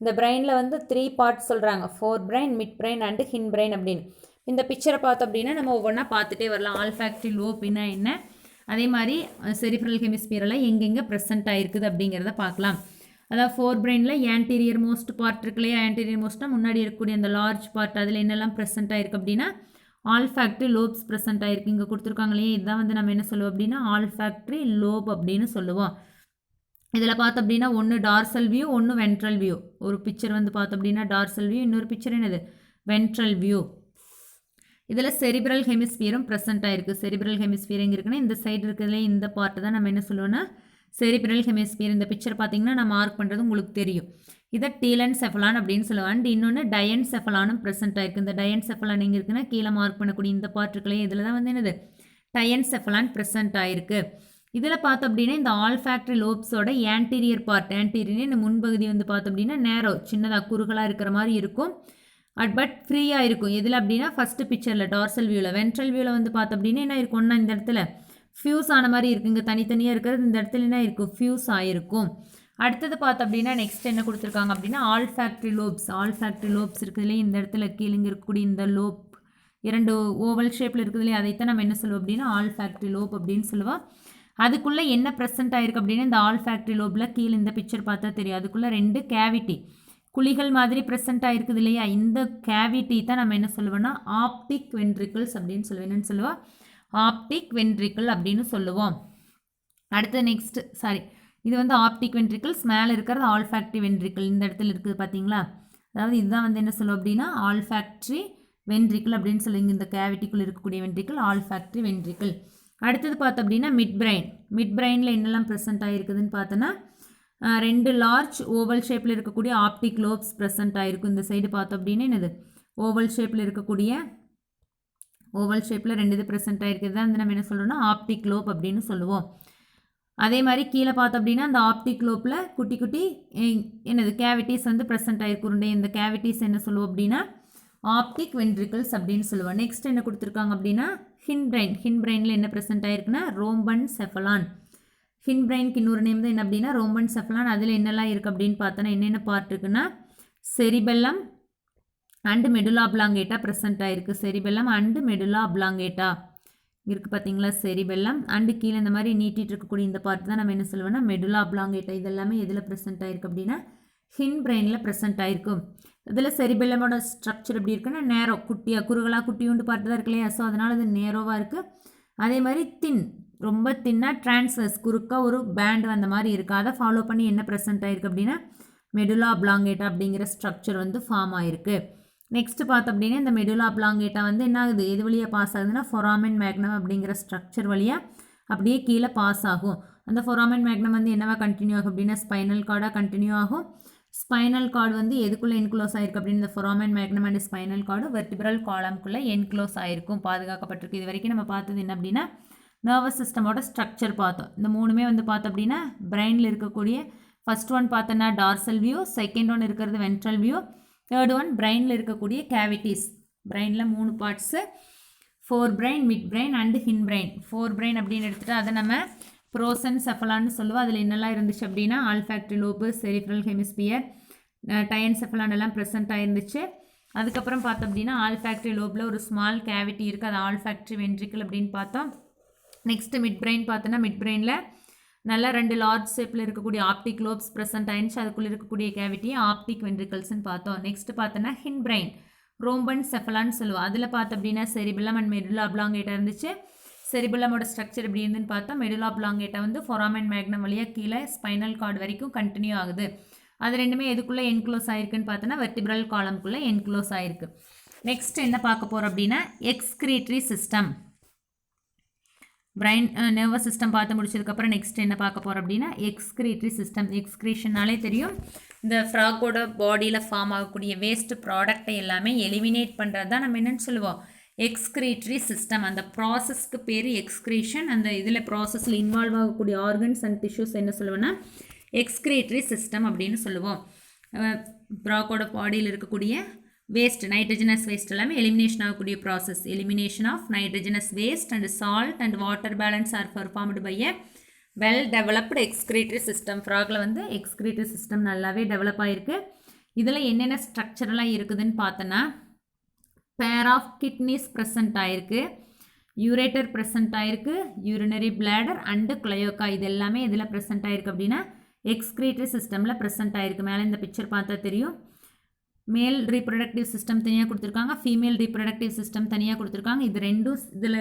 இந்த பிரெயினில் வந்து 3 பார்ட்ஸ் சொல்கிறாங்க, fore brain, mid brain and hind brain அப்படின்னு. இந்த பிக்சரை பார்த்தோம் அப்படின்னா நம்ம ஒவ்வொன்றா பார்த்துட்டே வரலாம். ஆல்ஃபாக்டரி லோப்னா என்ன, அதே மாதிரி செரிப்ரல் ஹெமிஸ்பியரில் எங்கெங்கே ப்ரெசென்ட் ஆகிருக்குது அப்படிங்கிறத பார்க்கலாம். அதாவது ஃபோர் பிரெயினில் ஆன்டீரியர் மோஸ்ட் பார்ட் இருக்கு இல்லையா, ஆன்டீரியர் மோஸ்ட்னால் முன்னாடி இருக்கக்கூடிய அந்த லார்ஜ் பார்ட், அதில் என்னெல்லாம் ப்ரெசென்ட் ஆகிருக்கு அப்படின்னா ஆல்ஃபாக்டரி லோப்ஸ் ப்ரெசென்ட் ஆகிருக்கு. இங்கே கொடுத்துருக்காங்களே, இதுதான் வந்து நம்ம என்ன சொல்லுவோம் அப்படின்னா ஆல்ஃபாக்டரி லோப் அப்படின்னு சொல்லுவோம். இதில் பார்த்தோம் அப்படின்னா ஒன்று டார்சல் வியூ, ஒன்று வென்ட்ரல் வியூ. ஒரு பிக்சர் வந்து பார்த்தோம் அப்படின்னா டார்சல் வியூ, இன்னொரு பிக்சர் என்னது வென்ட்ரல் வியூ. இதில் செரிப்ரல் ஹெமிஸ்பியரும் ப்ரெசென்ட் ஆகிருக்கு. செரிப்ரல் ஹெமிஸ்பியர் எங்கே இருக்குன்னா இந்த சைடு இருக்கிறதுல இந்த பார்ட்டு தான் நம்ம என்ன சொல்லுவோம்னா செரிப்ரல் ஹெமிஸ்பியர். இந்த பிக்சர் பார்த்தீங்கன்னா நான் மார்க் பண்ணுறது உங்களுக்கு தெரியும். இதை டீலன்செஃபலான் அப்படின்னு சொல்லுவாங்க. அண்ட் இன்னொன்று டயன்செஃபலானும் ப்ரெசென்ட் ஆகிருக்கு. இந்த டயன்செஃபலான் எங்கே இருக்குன்னா கீழே மார்க் பண்ணக்கூடிய இந்த பார்ட் இருக்குல்லையே, இதில் தான் வந்து என்னது டயன்செஃபலான் ப்ரெசென்ட் ஆகிருக்கு. இதில் பார்த்தோம் அப்படின்னா இந்த ஆல்ஃபாக்டரி லோப்ஸோட ஆன்டீரியர் பார்ட், ஆன்டீரியர் இந்த முன்பகுதி வந்து பார்த்தோம் அப்படின்னா நேரோ சின்னதாக குறுகலாக இருக்கிற மாதிரி இருக்கும். பட் ஃப்ரீயாக இருக்கும். எதில் அப்படின்னா ஃபஸ்ட்டு பிக்சரில் டார்சல் வியூவில். வென்ட்ரல் வியூவில் வந்து பார்த்தோம் அப்படின்னா என்ன இருக்கும்னா இந்த இடத்துல ஃபியூஸ் ஆன மாதிரி இருக்குது. இங்கே தனித்தனியாக இருக்கிறது, இந்த இடத்துல என்ன இருக்கும் ஃபியூஸ் ஆகிருக்கும். அடுத்தது பார்த்தோம் அப்படின்னா நெக்ஸ்ட் என்ன கொடுத்துருக்காங்க அப்படின்னா ஆல்ஃபாக்டரி லோப்ஸ். ஆல்ஃபாக்டரி லோப்ஸ் இருக்குதுலேயே இந்த இடத்துல கீழே இருக்கக்கூடிய இந்த லோப் 2 ஓவல் ஷேப்பில் இருக்குதுலேயே, அதைத்தான் நம்ம என்ன சொல்லுவோம் அப்படின்னா ஆல்ஃபாக்டரி லோப் அப்படின்னு சொல்லுவோம். அதுக்குள்ளே என்ன ப்ரெசென்ட் ஆகிருக்கு அப்படின்னா இந்த ஆல்ஃபாக்டரி லோப்பில் கீழே இந்த பிக்சர் பார்த்தா தெரியும், அதுக்குள்ளே 2 கேவிட்டி குழிகள் மாதிரி ப்ரெசென்ட் ஆகிருக்குது இல்லையா, இந்த கேவிட்டி தான் நம்ம என்ன சொல்லுவோம்னா ஆப்டிக் வென்ட்ரிக்கிள்ஸ் அப்படின்னு சொல்லுவோம். என்னென்னு சொல்லுவோம் ஆப்டிக் வென்ட்ரிக்கிள் அப்படின்னு சொல்லுவோம். அடுத்து நெக்ஸ்ட் இது வந்து ஆப்டிக் வென்ட்ரிக்கிள்ஸ், மேலே இருக்கிறது ஆல்ஃபாக்டரி வென்ட்ரிக்கிள் இந்த இடத்துல இருக்குது பார்த்தீங்களா. அதாவது இதுதான் வந்து என்ன சொல்லுவோம் அப்படின்னா ஆல்ஃபாக்டரி வென்ட்ரிக்கிள் அப்படின்னு சொல்லுவீங்க. இந்த கேவிட்டிக்குள் இருக்கக்கூடிய வென்ட்ரிக்கிள் ஆல்ஃபாக்டரி வென்ட்ரிக்கிள். அடுத்தது பார்த்தோம் அப்படின்னா மிட் பிரெயின். மிட் பிரெயினில் என்னெல்லாம் ப்ரெசென்ட் ஆகிருக்குதுன்னு பார்த்தோன்னா 2 லார்ஜ் ஓவல் ஷேப்பில் இருக்கக்கூடிய ஆப்டிக் லோப்ஸ் ப்ரெசென்ட் ஆகிருக்கும். இந்த சைடு பார்த்தோம் அப்படின்னா என்னது ஓவல் ஷேப்பில் இருக்கக்கூடிய ஓவல் ஷேப்பில் 2 இது ப்ரெசென்ட் ஆகிருக்குது தான் வந்து நம்ம என்ன சொல்கிறோம்னா ஆப்டிக் லோப் அப்படின்னு சொல்லுவோம். அதே மாதிரி கீழே பார்த்தோம் அப்படின்னா அந்த ஆப்டிக் லோப்பில் குட்டி குட்டி என்னது கேவிட்டிஸ் வந்து ப்ரெசென்ட் ஆகிருக்கு. இந்த கேவிட்டிஸ் என்ன சொல்லுவோம் அப்படின்னா ஆப்டிக் வென்ட்ரிக்கிள்ஸ் அப்படின்னு சொல்லுவோம். நெக்ஸ்ட் என்ன கொடுத்துருக்காங்க அப்படின்னா ஹின் பிரெயின். ஹின் பிரெயினில் என்ன ப்ரெசென்ட் ஆகிருக்குன்னா ரோம்பன் செஃபலான். ஹின் பிரெயினுக்கு இன்னொரு நேம் தான் என்ன அப்படின்னா ரோம்பன் செஃபலான். அதில் என்னெல்லாம் இருக்குது அப்படின்னு பார்த்தோன்னா என்னென்ன பார்ட் இருக்குன்னா செரிபெல்லம் அண்டு மெடுலா ஆப்லாங்கேட்டா ப்ரெசென்ட் ஆகிருக்கு. செரிபெல்லம் அண்டு மெடுலா ஆப்லாங்கேட்டா இருக்குது பார்த்தீங்களா. செரிபெல்லம் அண்டு கீழே இந்த மாதிரி நீட்டிகிட்டு இருக்கக்கூடிய இந்த பார்ட் தான் நம்ம என்ன சொல்லுவோம்னா மெடுலா ஆப்லாங்கேட்டா. இதெல்லாமே எதில் ப்ரெசென்ட் ஆகிருக்கு அப்படின்னா ஹின் பிரெயினில் ப்ரெசென்ட் ஆகிருக்கும். இதில் செரிபெல்லமோட ஸ்ட்ரக்சர் எப்படி இருக்குன்னா நேரோ குட்டியாக குறுகலாக குட்டியுண்டு பார்த்து தான் இருக்கு இல்லையா, ஸோ அதனால் அது நேரோவாக இருக்குது. அதே மாதிரி ரொம்ப தின்னாக டிரான்ஸ்வர்ஸ் குறுக்காக ஒரு பேண்ட் வந்த மாதிரி இருக்குது. அதை ஃபாலோ பண்ணி என்ன ப்ரெசென்ட் ஆகிருக்கு அப்படின்னா மெடுலா ஆப்லாங்கேட்டா அப்படிங்கிற ஸ்ட்ரக்சர் வந்து ஃபார்ம் ஆகிருக்கு. நெக்ஸ்ட்டு பார்த்தோம் அப்படின்னா இந்த மெடுலா ஆப்லாங்கேட்டா வந்து என்ன ஆகுது, எது வழியாக பாஸ் ஆகுதுன்னா ஃபொராமென் மேக்னம் அப்படிங்கிற ஸ்ட்ரக்சர் வழியாக அப்படியே கீழே பாஸ் ஆகும். அந்த ஃபொராமென் மேக்னம் வந்து என்னவா கண்டினியூ ஆகும் அப்படின்னா ஸ்பைனல் கார்டாக கண்டினியூ ஆகும். ஸ்பைனல் கார்டு வந்து எதுக்குள்ளே என்க்ளோஸ் ஆகிருக்கு அப்படின்னு இந்த foramen magnum and spinal cord vertebral காலம்குள்ளே என்க்ளோஸ் ஆகிருக்கும், பாதுகாக்கப்பட்டிருக்கு. இது வரைக்கும் நம்ம பார்த்தது என்ன அப்படின்னா நர்வஸ் சிஸ்டமோட ஸ்ட்ரக்சர் பார்த்தோம். இந்த 3மே வந்து பார்த்தோம் அப்படின்னா பிரெயினில் இருக்கக்கூடிய ஃபர்ஸ்ட் ஒன் பார்த்தோன்னா டார்சல் வியூ, செகண்ட் ஒன் இருக்கிறது வென்ட்ரல் வியூ, தேர்ட் ஒன் பிரெயினில் இருக்கக்கூடிய கேவிட்டிஸ். பிரெயினில் 3 parts four brain, mid brain and hind brain. Four brain அப்படின்னு எடுத்துகிட்டு அதை நம்ம ப்ரோசென்செஃபலான்னு சொல்லுவோம். அதில் என்னெல்லாம் இருந்துச்சு அப்படின்னா ஆல்ஃபாக்டரி லோபு, செரிப்ரல் ஹெமிஸ்பியர், டயன்செஃபலான் எல்லாம் ப்ரெசென்ட் ஆயிருந்துச்சு. அதுக்கப்புறம் பார்த்தோம் அப்படின்னா ஆல்ஃபாக்டரி லோபில் ஒரு ஸ்மால் கேவிட்டி இருக்குது, அது ஆல்ஃபாக்டரி வென்ட்ரிக்கிள் அப்படின்னு பார்த்தோம். நெக்ஸ்ட்டு மிட் பிரெயின் பார்த்தோன்னா மிட் பிரெயினில் நல்லா 2 லார்ஜ் ஷேப்பில் இருக்கக்கூடிய ஆப்டிக் லோப்ஸ் ப்ரெசென்ட் ஆயிடுச்சு, அதுக்குள்ளே இருக்கக்கூடிய கேவிட்டியை ஆப்டிக் வென்ட்ரிக்கல்ஸ்ன்னு பார்த்தோம். நெக்ஸ்ட் பார்த்தோன்னா ஹின் பிரெயின் ரோம்பன் செஃபலான்னு சொல்லுவோம். அதில் பார்த்தோம் அப்படின்னா செரிபெல்லம் அண்ட் மெடுலா ஆப்லாங்கேட்டா இருந்துச்சு. செரிபெல்லமோட ஸ்ட்ரக்சர் எப்படி இருந்துன்னு பார்த்தா மெடுலா ஆப்லாங்கேட்டா வந்து ஃபொராமென் மேக்னம் வழியாக கீழே ஸ்பைனல் கார்டு வரைக்கும் கண்டினியூ ஆகுது. அது ரெண்டுமே எதுக்குள்ளே என்க்ளோஸ் ஆகிருக்குன்னு பார்த்தோன்னா வெர்டிப்ரல் காலம்குள்ளே என்க்ளோஸ் ஆகிருக்கு. நெக்ஸ்ட் என்ன பார்க்க போகிறோம் அப்படின்னா excretory system. Brain nervous system பார்த்து முடிச்சதுக்கப்புறம் நெக்ஸ்ட் என்ன பார்க்க போகிறோம் அப்படின்னா எக்ஸ்கிரீட்டரி சிஸ்டம். எக்ஸ்கிரீஷன்னாலே தெரியும், இந்த ஃப்ராகோட பாடியில் ஃபார்ம் ஆகக்கூடிய வேஸ்ட் ப்ராடக்டை எல்லாமே எலிமினேட் பண்ணுறது தான் நம்ம என்னென்னு சொல்லுவோம் எக்ஸ்கிரீட்டரி சிஸ்டம். அந்த ப்ராசஸ்க்கு பேர் எக்ஸ்கிரீஷன். அந்த இதில் ப்ராசஸில் இன்வால்வ் ஆகக்கூடிய ஆர்கன்ஸ் அண்ட் டிஷ்யூஸ் என்ன சொல்லுவோன்னா எக்ஸ்கிரீட்டரி சிஸ்டம் அப்படின்னு சொல்லுவோம். ஃப்ராகோட பாடியில் இருக்கக்கூடிய வேஸ்ட் நைட்ரஜனஸ் வேஸ்ட் எல்லாமே எலிமினேஷன் ஆகக்கூடிய process. Elimination of nitrogenous waste and salt and water balance are performed by a well developed excretory system. ஃப்ராகில் வந்து எக்ஸ்கிரீட்டரி சிஸ்டம் நல்லாவே டெவலப் ஆகிருக்கு. இதில் என்னென்ன ஸ்ட்ரக்சரெலாம் இருக்குதுன்னு பார்த்தோன்னா பேர் ஆஃப் கிட்னிஸ் ப்ரெசன்ட் ஆகிருக்கு, யூரேட்டர் ப்ரெசன்ட் ஆகிருக்கு, யூரினரி பிளாடர் அண்டு கிளையோக்கா இது எல்லாமே இதில் ப்ரெசன்ட் ஆகிருக்கு அப்படின்னா எக்ஸ்கிரீட்டரி சிஸ்டமில் ப்ரெசன்ட் ஆகிருக்கு. மேலே இந்த பிக்சர் பார்த்தா தெரியும், மேல் ரீப்ரொடக்டிவ் சிஸ்டம் தனியாக கொடுத்துருக்காங்க, ஃபீமேல் ரீப்ரொடக்டிவ் சிஸ்டம் தனியாக கொடுத்துருக்காங்க. இது ரெண்டும் இதில்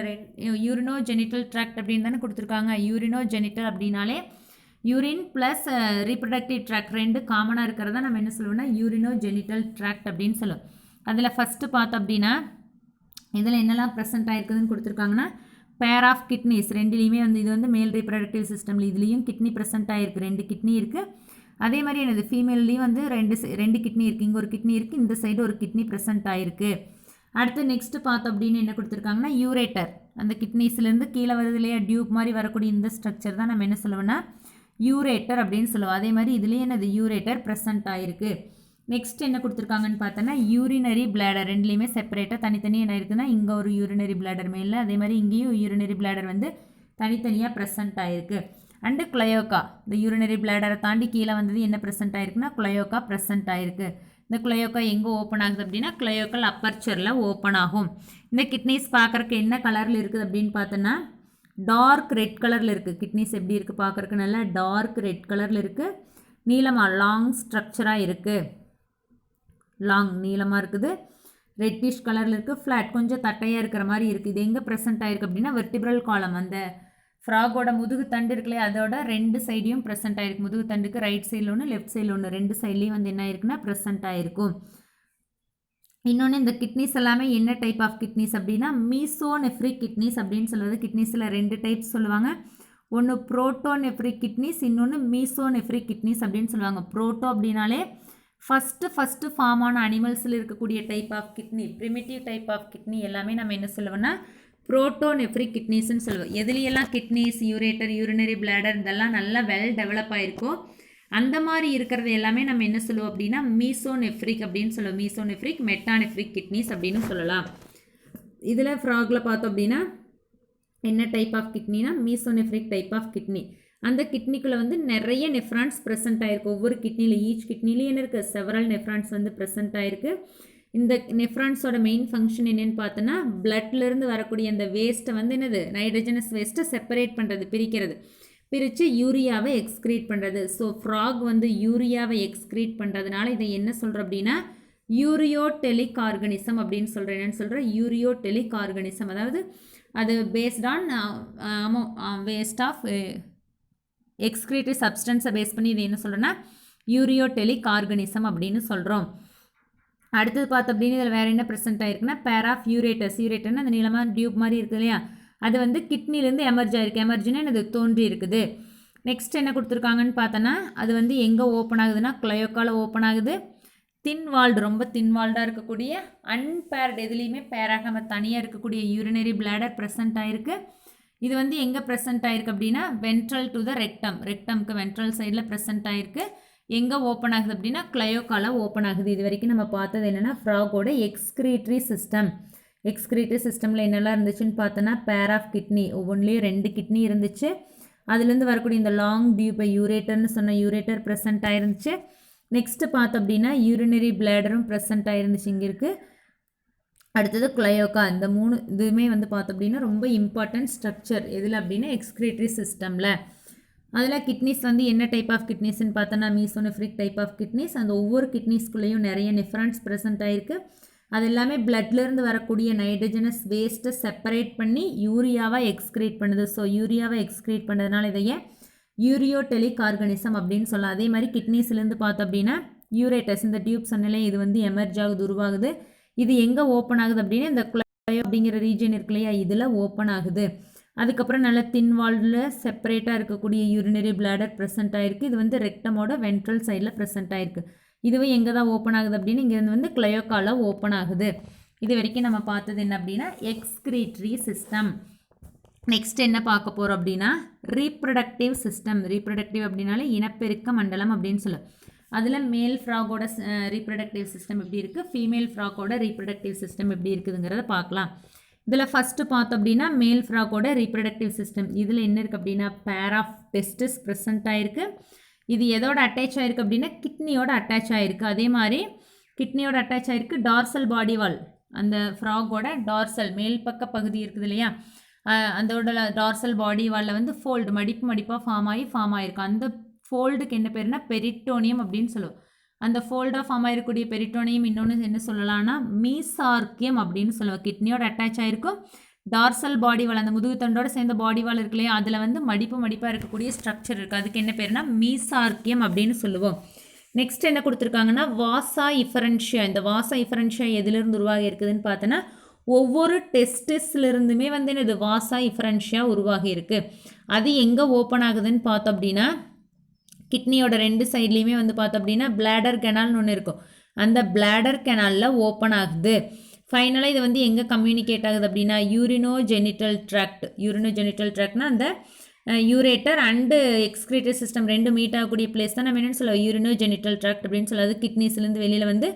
யூரினோ ஜெனிட்டல் ட்ராக்ட் அப்படின்னு தானே கொடுத்துருக்காங்க. யூரினோ ஜெனிட்டல் அப்படின்னாலே யூரின் ப்ளஸ் ரீப்ரொடக்டிவ் ட்ராக்ட் ரெண்டு காமனாக இருக்கிறதா நம்ம என்ன சொல்லுவோம்னா யூரினோ ஜெனிட்டல் ட்ராக்ட் அப்படின்னு சொல்லுவோம். அதில் ஃபஸ்ட்டு பார்த்தோம் அப்படின்னா இதில் என்னெல்லாம் ப்ரெசென்ட் ஆகிருக்குதுன்னு கொடுத்துருக்காங்கன்னா பேர் ஆஃப் கிட்னிஸ் ரெண்டுலேயுமே வந்து இது வந்து மேல் ரீப்ரொடக்டிவ் சிஸ்டமில் இதுலேயும் கிட்னி ப்ரெசென்ட் ஆகிருக்கு, 2 கிட்னி இருக்குது. அதே மாதிரி எனது ஃபீமேல்லையும் வந்து ரெண்டு கிட்னி இருக்குது, இங்கே ஒரு கிட்னி இருக்குது, இந்த சைடு ஒரு கிட்னி ப்ரெசென்ட் ஆகிருக்கு. அடுத்து நெக்ஸ்ட்டு பார்த்தோம் அப்படின்னு என்ன கொடுத்துருக்காங்கன்னா யூரேட்டர். அந்த கிட்னிஸ்லேருந்து கீழே வருது இல்லையா டியூப் மாதிரி வரக்கூடிய இந்த ஸ்ட்ரக்சர் தான் நம்ம என்ன சொல்லுவோம்னா யூரேட்டர் அப்படின்னு சொல்லுவோம். அதே மாதிரி இதுலேயே எனது யூரேட்டர் ப்ரெசென்ட் ஆகிருக்கு. நெக்ஸ்ட் என்ன கொடுத்துருக்காங்கன்னு பார்த்தோன்னா யூரினரி பிளாடர் ரெண்டுலேயுமே செப்பரேட்டாக தனித்தனியாக என்ன இருக்குன்னா இங்கே ஒரு யூரினரி பிளாடர் மேலே, அதே மாதிரி இங்கேயும் யூரினரி பிளாடர் வந்து தனித்தனியாக ப்ரெசென்ட் ஆகிருக்கு. அண்டு கிளையோக்கா இந்த யூரினரி பிளாடரை தாண்டி கீழே வந்தது என்ன ப்ரெசென்ட் ஆகிருக்குன்னா கிளையோக்கா ப்ரெசென்ட் ஆகிருக்கு. இந்த கிளையோக்கா எங்கே ஓப்பன் ஆகுது அப்படின்னா கிளையோக்கல் அப்பர்ச்சரில் ஓப்பன் ஆகும். இந்த கிட்னிஸ் பார்க்குறக்கு என்ன கலரில் இருக்குது அப்படின்னு பார்த்தோன்னா டார்க் ரெட் கலரில் இருக்குது. கிட்னிஸ் எப்படி இருக்குது பார்க்குறக்கு நல்லா டார்க் ரெட் கலரில் இருக்குது. நீளமாக லாங் ஸ்ட்ரக்சராக இருக்குது, லாங் நீளமாக இருக்குது, ரெட்டிஷ் கலரில் இருக்குது, ஃப்ளாட் கொஞ்சம் தட்டையாக இருக்கிற மாதிரி இருக்குது. இது எங்கே ப்ரெசென்ட் ஆகிருக்கு அப்படின்னா வெர்டிப்ரல் காலம் அந்த ஃப்ராகோட முதுகு தண்டு இருக்குல்லையே அதோட 2 சைடையும் ப்ரெசென்ட் ஆகிருக்கு. முதுகு தண்டுக்கு ரைட் சைடில் ஒன்று லெஃப்ட் சைடில் ஒன்று 2 சைட்லேயும் வந்து என்ன ஆயிருக்குன்னா ப்ரெசென்ட் ஆகிருக்கும். இன்னொன்று இந்த கிட்னிஸ் எல்லாமே என்ன டைப் ஆஃப் கிட்னிஸ் அப்படின்னா மீசோநெஃப்ரிக் கிட்னிஸ் அப்படின்னு சொல்லுவது. கிட்னிஸில் 2 டைப்ஸ் சொல்லுவாங்க. ஒன்று புரோட்டோநெஃப்ரிக் கிட்னிஸ், இன்னொன்று மீசோநெஃப்ரிக் கிட்னிஸ் அப்படின்னு சொல்லுவாங்க. புரோட்டோ அப்படின்னாலே ஃபஸ்ட்டு ஃபார்ம் ஆன அனிமல்ஸில் இருக்கக்கூடிய type of kidney, primitive type of kidney எல்லாமே நம்ம என்ன சொல்லுவோம்னா புரோட்டோநெஃப்ரிக் கிட்னிஸ்ன்னு சொல்லுவோம். எதுலையெல்லாம் கிட்னிஸ் யூரேட்டர் யூரினரி பிளாடர் இதெல்லாம் நல்லா வெல் டெவலப் ஆகிருக்கோ அந்த மாதிரி இருக்கிறது எல்லாமே நம்ம என்ன சொல்லுவோம் அப்படின்னா மீசோநெஃப்ரிக் அப்படின்னு சொல்லுவோம். மீசோநெஃப்ரிக் மெட்டாநெஃப்ரிக் கிட்னிஸ் அப்படின்னு சொல்லலாம். இதில் ஃப்ராகில் பார்த்தோம் அப்படின்னா என்ன டைப் ஆஃப் கிட்னினா மீசோநெஃப்ரிக் டைப் ஆஃப் கிட்னி. அந்த கிட்னிக்குள்ளே வந்து நிறைய நெஃப்ரான்ஸ் ப்ரெசென்ட் ஆகிருக்கு. ஒவ்வொரு கிட்னியில் ஈச் கிட்னிலையும் என்ன இருக்குது செவரல் நெஃப்ரான்ஸ் வந்து ப்ரெசென்ட் ஆகிருக்கு. இந்த நெஃப்ரான்ஸோட மெயின் ஃபங்க்ஷன் என்னென்னு பார்த்தோன்னா பிளட்லேருந்து வரக்கூடிய அந்த வேஸ்ட்டை வந்து என்னது நைட்ரஜனஸ் வேஸ்ட்டை செப்பரேட் பண்ணுறது, பிரித்து யூரியாவை எக்ஸ்க்ரீட் பண்ணுறது. ஸோ ஃப்ராக் வந்து யூரியாவை எக்ஸ்க்ரீட் பண்ணுறதுனால இதை என்ன சொல்கிறோம் அப்படின்னா யூரியோடெலிக் ஆர்கனிசம் அப்படின்னு சொல்கிறேன். என்னென்னு சொல்கிறேன் யூரியோடெலிக் ஆர்கனிசம், அதாவது அது based on waste of excretory சப்ஸ்டன்ஸை பேஸ் பண்ணி இது என்ன சொல்கிறேன்னா யூரியோடெலிக் ஆர்கனிசம் அப்படின்னு சொல்கிறோம். அடுத்தது பார்த்தோம் அப்படின்னு இதில் வேறு என்ன ப்ரெசென்ட் ஆகிருக்குன்னா பேர் ஆஃப் யூரேட்டர்ஸ். யூரேட்டர்னு அந்த நீளமாக டியூப் மாதிரி இருக்குது இல்லையா, அது வந்து கிட்னிலேருந்து எமர்ஜ் ஆகிருக்கு. எமர்ஜினா அது தோன்றி இருக்குது. நெக்ஸ்ட் என்ன கொடுத்துருக்காங்கன்னு பார்த்தோன்னா அது வந்து எங்கே ஓப்பன் ஆகுதுன்னா கிளையோக்கால் ஓப்பன் ஆகுது. தின்வால்டு ரொம்ப தின்வால்டாக இருக்கக்கூடிய அன்பேர்டு எதுலேயுமே பேராகாம தனியாக இருக்கக்கூடிய யூரினரி பிளாடர் ப்ரெசென்ட் ஆகிருக்கு. இது வந்து எங்கே ப்ரெசென்ட் ஆகிருக்கு அப்படின்னா வென்ட்ரல் டு த ரெக்டம்க்கு வென்ட்ரல் சைடில் ப்ரெசென்ட் ஆகிருக்கு. எங்கே ஓப்பன் ஆகுது அப்படின்னா கிளையோக்கால ஓப்பன் ஆகுது. இது வரைக்கும் நம்ம பார்த்தது என்னென்னா ஃப்ராகோட எக்ஸ்க்ரீட்டரி சிஸ்டம். எக்ஸ்க்ரீட்டரி சிஸ்டமில் என்னெல்லாம் இருந்துச்சுன்னு பார்த்தோன்னா பேர் ஆஃப் கிட்னி, ஒவ்வொன்றிலையும் 2 கிட்னி இருந்துச்சு. அதுலேருந்து வரக்கூடிய இந்த லாங் டியூப்பை யூரேட்டர்னு சொன்ன யூரேட்டர் ப்ரெசென்ட் ஆயிருந்துச்சு. நெக்ஸ்ட்டு பார்த்தோம் அப்படின்னா யூரினரி பிளாடரும் ப்ரெசென்ட் ஆயிருந்துச்சு இங்கே இருக்குது. அடுத்தது கிளையோக்கா. இந்த 3 இதுவுமே வந்து பார்த்தோம் அப்படின்னா ரொம்ப இம்பார்ட்டன்ட் ஸ்ட்ரக்சர் எதில் அப்படின்னா எக்ஸ்க்ரீட்டரி சிஸ்டமில். அதில் கிட்னிஸ் வந்து என்ன டைப் ஆஃப் கிட்னிஸ்ன்னு பார்த்தோன்னா மீசோநெஃப்ரிக் டைப் ஆஃப் கிட்னிஸ். அந்த ஒவ்வொரு கிட்னிஸ்குள்ளேயும் நிறைய நெஃப்ரான்ஸ் ப்ரெசென்ட் ஆகிருக்கு. அது எல்லாமே பிளட்லேருந்து வரக்கூடிய நைட்ரஜனஸ் வேஸ்ட்டை செப்பரேட் பண்ணி யூரியாவாக எக்ஸ்க்ரீட் பண்ணுது. ஸோ யூரியாவை எக்ஸ்க்ரீட் பண்ணுறதுனால இதையே யூரியோடெலிக் ஆர்கனிசம் அப்படின்னு சொல்லலாம். அதே மாதிரி கிட்னிஸ்லேருந்து பார்த்தோம் அப்படின்னா யூரேட்டஸ் இந்த டியூப் சொன்னாலே இது வந்து எமர்ஜ் ஆகுது, உருவாகுது. இது எங்கே ஓப்பன் ஆகுது அப்படின்னா இந்த கிளையோ அப்படிங்கிற ரீஜன் இருக்கு இல்லையா இதில் ஓப்பன் ஆகுது. அதுக்கப்புறம் நல்ல தின் வால்வில் செப்பரேட்டாக இருக்கக்கூடிய யூரினரி பிளாடர் ப்ரெசென்ட் ஆகிருக்கு. இது வந்து ரெக்டமோட வென்ட்ரல் சைடில் ப்ரெசென்ட் ஆகிருக்கு. இதுவே எங்கே தான் ஓப்பன் ஆகுது அப்படின்னு இங்கேருந்து வந்து கிளையோக்கால ஓப்பன் ஆகுது. இது வரைக்கும் நம்ம பார்த்தது என்ன அப்படின்னா எக்ஸ்கிரீட்டரி சிஸ்டம். நெக்ஸ்ட் என்ன பார்க்க போகிறோம் அப்படின்னா ரீப்ரொடக்டிவ் சிஸ்டம். ரீப்ரொடக்டிவ் அப்படின்னாலே இனப்பெருக்க மண்டலம் அப்படின்னு சொல்லும். அதில் மேல் ஃப்ராகோட ரீப்ரொடக்டிவ் சிஸ்டம் எப்படி இருக்குது, ஃபீமேல் ஃப்ராகோட ரீப்ரொடக்டிவ் சிஸ்டம் எப்படி இருக்குதுங்கிறத பார்க்கலாம். இதில் ஃபஸ்ட்டு பார்த்தோம் அப்படின்னா மேல் ஃப்ராகோட ரீப்ரொடக்டிவ் சிஸ்டம். இதில் என்ன இருக்குது அப்படின்னா பேர் ஆஃப் டெஸ்டிஸ் ப்ரெசென்ட் ஆகிருக்கு. இது எதோட அட்டாச் ஆகிருக்கு அப்படின்னா கிட்னியோட அட்டாச் ஆகிருக்கு. அதே மாதிரி கிட்னியோட அட்டாச் ஆகிருக்கு டார்சல் பாடி வால். அந்த ஃப்ராகோட டார்சல் மேல் பக்க பகுதி இருக்குது இல்லையா, அதோட டார்சல் பாடி வாலில் வந்து ஃபோல்டு மடிப்பாக ஃபார்ம் ஆகிருக்கு. அந்த ஃபோல்டுக்கு என்ன பேருனா பெரிட்டோனியம் அப்படின்னு சொல்லுவோம். அந்த ஃபோல்டாக ஃபார்ம் ஆகிருக்கக்கூடிய பெரிட்டோனியம் இன்னொன்று என்ன சொல்லலாம்னா மீசார்க்கியம் அப்படின்னு சொல்லுவோம். கிட்னியோட அட்டாச் ஆகிருக்கும் டார்சல் பாடி வால், அந்த முதுகு தண்டோட சேர்ந்த பாடி வால் இருக்கு இல்லையா, அதில் வந்து மடிப்பாக இருக்கக்கூடிய ஸ்ட்ரக்சர் இருக்குது. அதுக்கு என்ன பேருனா மீசார்க்கியம் அப்படின்னு சொல்லுவோம். நெக்ஸ்ட் என்ன கொடுத்துருக்காங்கன்னா வாசா இஃபரன்ஷியா. இந்த வாசா இஃபரன்ஷியா எதிலிருந்து உருவாகி இருக்குதுன்னு பார்த்தோன்னா ஒவ்வொரு டெஸ்டிஸ்லேருந்துமே வந்து இது வாசா இஃபரன்ஷியா உருவாகி இருக்குது. அது எங்கே ஓப்பன் ஆகுதுன்னு பார்த்தோம் அப்படின்னா கிட்னியோட 2 சைட்லேயுமே வந்து பார்த்தோம் அப்படின்னா பிளாடர் கெனால்னு ஒன்று இருக்கும். அந்த பிளாடர் கெனாலில் ஓப்பன் ஆகுது. ஃபைனலாக இது வந்து எங்கே கம்யூனிகேட் ஆகுது அப்படின்னா யூரினோஜெனிட்டல் ட்ராக்ட். யூரினோஜெனிட்டல் ட்ராக்ட்னா அந்த ureter and excretory system 2 meet ஆகக்கூடிய பிளேஸ் தான் நம்ம என்னென்னு சொல்லுவோம் யூரினோஜெனிட்டல் ட்ராக்ட் அப்படின்னு சொல்லாது. கிட்னிஸ்லேருந்து வெளியில் வந்து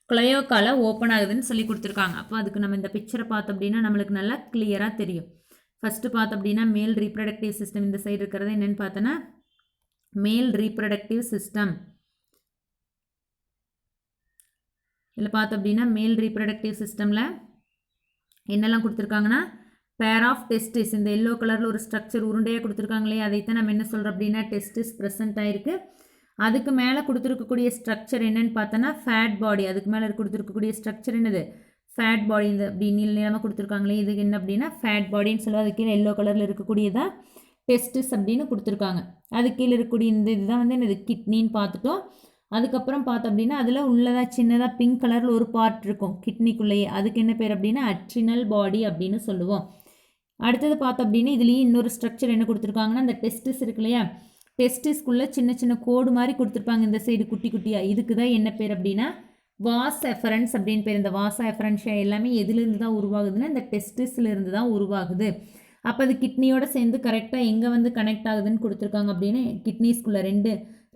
கிளையோக்கால ஓப்பன் ஆகுதுன்னு சொல்லி கொடுத்துருக்காங்க. அப்போ அதுக்கு நம்ம இந்த பிக்சரை பார்த்தோம் அப்படின்னா நம்மளுக்கு நல்லா கிளியராக தெரியும். ஃபஸ்ட்டு பார்த்தோம் அப்படின்னா மேல் ரீப்ரொடக்டிவ் சிஸ்டம் இந்த சைடு இருக்கிறது என்னென்னு பார்த்தோன்னா மேல் ரீப்ரொடக்டிவ் சிஸ்டம். இதில் பார்த்தோம் அப்படின்னா மேல் ரீப்ரொடக்டிவ் சிஸ்டமில் என்னெல்லாம் கொடுத்துருக்காங்கன்னா பேர் ஆஃப் டெஸ்டிஸ். இந்த எல்லோ கலரில் ஒரு ஸ்ட்ரக்சர் உருண்டையாக கொடுத்துருக்காங்களே அதைத்தான் நம்ம என்ன சொல்கிறோம் அப்படின்னா டெஸ்டிஸ் ப்ரெசென்ட் ஆகிருக்கு. அதுக்கு மேலே கொடுத்துருக்கக்கூடிய ஸ்ட்ரக்சர் என்னென்னு பார்த்தோன்னா ஃபேட் பாடி. அதுக்கு மேலே கொடுத்துருக்கக்கூடிய ஸ்ட்ரக்சர் என்னது ஃபேட் பாடி. இந்த அப்படி நீளமாக கொடுத்துருக்காங்களே இதுக்கு என்ன அப்படின்னா ஃபேட் பாடின்னு சொல்லுவோம். அது கீழே எல்லோ கலரில் இருக்கக்கூடியதான் டெஸ்டிஸ் அப்படின்னு கொடுத்துருக்காங்க. அது கீழே இருக்கக்கூடிய இந்த இதுதான் வந்து என்னது கிட்னின்னு பார்த்துட்டோம். அதுக்கப்புறம் பார்த்தோம் அப்படின்னா அதில் உள்ளதாக சின்னதாக பிங்க் கலரில் ஒரு பார்ட் இருக்கும் கிட்னிக்குள்ளேயே. அதுக்கு என்ன பேர் அப்படின்னா அட்ரினல் பாடி அப்படின்னு சொல்லுவோம். அடுத்தது பார்த்தோம் அப்படின்னா இதுலேயும் இன்னொரு ஸ்ட்ரக்சர் என்ன கொடுத்துருக்காங்கன்னா இந்த டெஸ்டிஸ் இருக்கு இல்லையா, டெஸ்டிஸ்குள்ளே சின்ன சின்ன கோடு மாதிரி கொடுத்துருப்பாங்க இந்த சைடு குட்டி குட்டியாக. இதுக்கு தான் என்ன பேர் அப்படின்னா வாஸ் எஃபரன்ஸ் அப்படின்னு பேர். இந்த வாசா எஃபரன்ஷியா எல்லாமே எதுலேருந்து தான் உருவாகுதுன்னா இந்த டெஸ்டிஸ்லேருந்து தான் உருவாகுது. அப்போ அது கிட்னியோட சேர்ந்து கரெக்டாக எங்கே வந்து கனெக்ட் ஆகுதுன்னு கொடுத்துருக்காங்க அப்படின்னு கிட்னிஸ்குள்ளே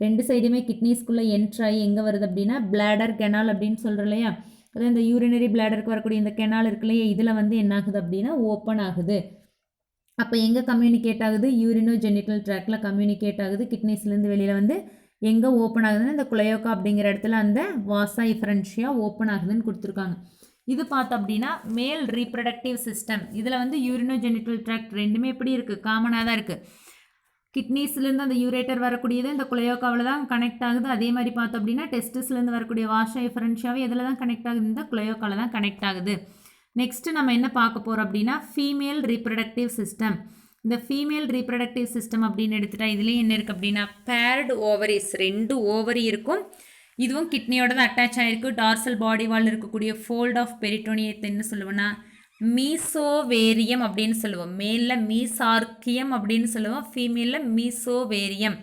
ரெண்டு சைடுமே கிட்னிஸ்குள்ளே என்ட்ராகி எங்கே வருது அப்படின்னா பிளாடர் கெனால் அப்படின்னு சொல்கிறோம் இல்லையா, அதாவது இந்த யூரினரி பிளாடருக்கு வரக்கூடிய இந்த கெனால் இருக்கு இல்லையா, இதில் வந்து என்ன ஆகுது அப்படின்னா ஓப்பன் ஆகுது. அப்போ எங்கே கம்யூனிகேட் ஆகுது யூரினோஜெனிட்டல் ட்ராக்டில் கம்யூனிகேட் ஆகுது. கிட்னிஸ்லேருந்து வெளியில் வந்து எங்கே ஓப்பன் ஆகுதுன்னா இந்த குளையோக்கா அப்படிங்கிற இடத்துல அந்த வாசா இஃபரன்ஷியா ஓப்பன் ஆகுதுன்னு கொடுத்துருக்காங்க. இது பார்த்தோம் அப்படின்னா மேல் ரீப்ரொடக்டிவ் சிஸ்டம். இதில் வந்து யூரினோஜெனிட்டல் ட்ராக்ட் ரெண்டுமே எப்படி இருக்குது காமனாக தான் இருக்குது. கிட்னிஸ்லேருந்து அந்த யூரேட்டர் வரக்கூடியது இந்த குளையோக்காவில் தான் கனெக்ட் ஆகுது. அதே மாதிரி பார்த்தோம் அப்படின்னா டெஸ்டிஸ்லேருந்து வரக்கூடிய வாஷா இஃபரன்ஷியாவே எதில் தான் கனெக்ட் ஆகுது, இந்த குளையோக்காவில் தான் கனெக்ட் ஆகுது. நெக்ஸ்ட்டு நம்ம என்ன பார்க்க போகிறோம் அப்படின்னா ஃபீமேல் ரீப்ரொடக்டிவ் சிஸ்டம். இந்த ஃபீமேல் ரீப்ரொடக்டிவ் சிஸ்டம் அப்படின்னு எடுத்துகிட்டா இதுலேயும் என்ன இருக்குது அப்படின்னா பேர்டு ஓவரிஸ். 2 ஓவரி இருக்கும். இதுவும் கிட்னியோட தான் அட்டாச் ஆகிருக்கு. டார்சல் பாடி வால் இருக்கக்கூடிய ஃபோல்ட் ஆஃப் பெரிட்டோனியத்தை என்ன சொல்லுவோம்னா மீசோவேரியம் அப்படின்னு சொல்லுவோம். மேலில் மீசார்க்கியம் அப்படின்னு சொல்லுவோம், ஃபீமேலில் மீசோவேரியம்.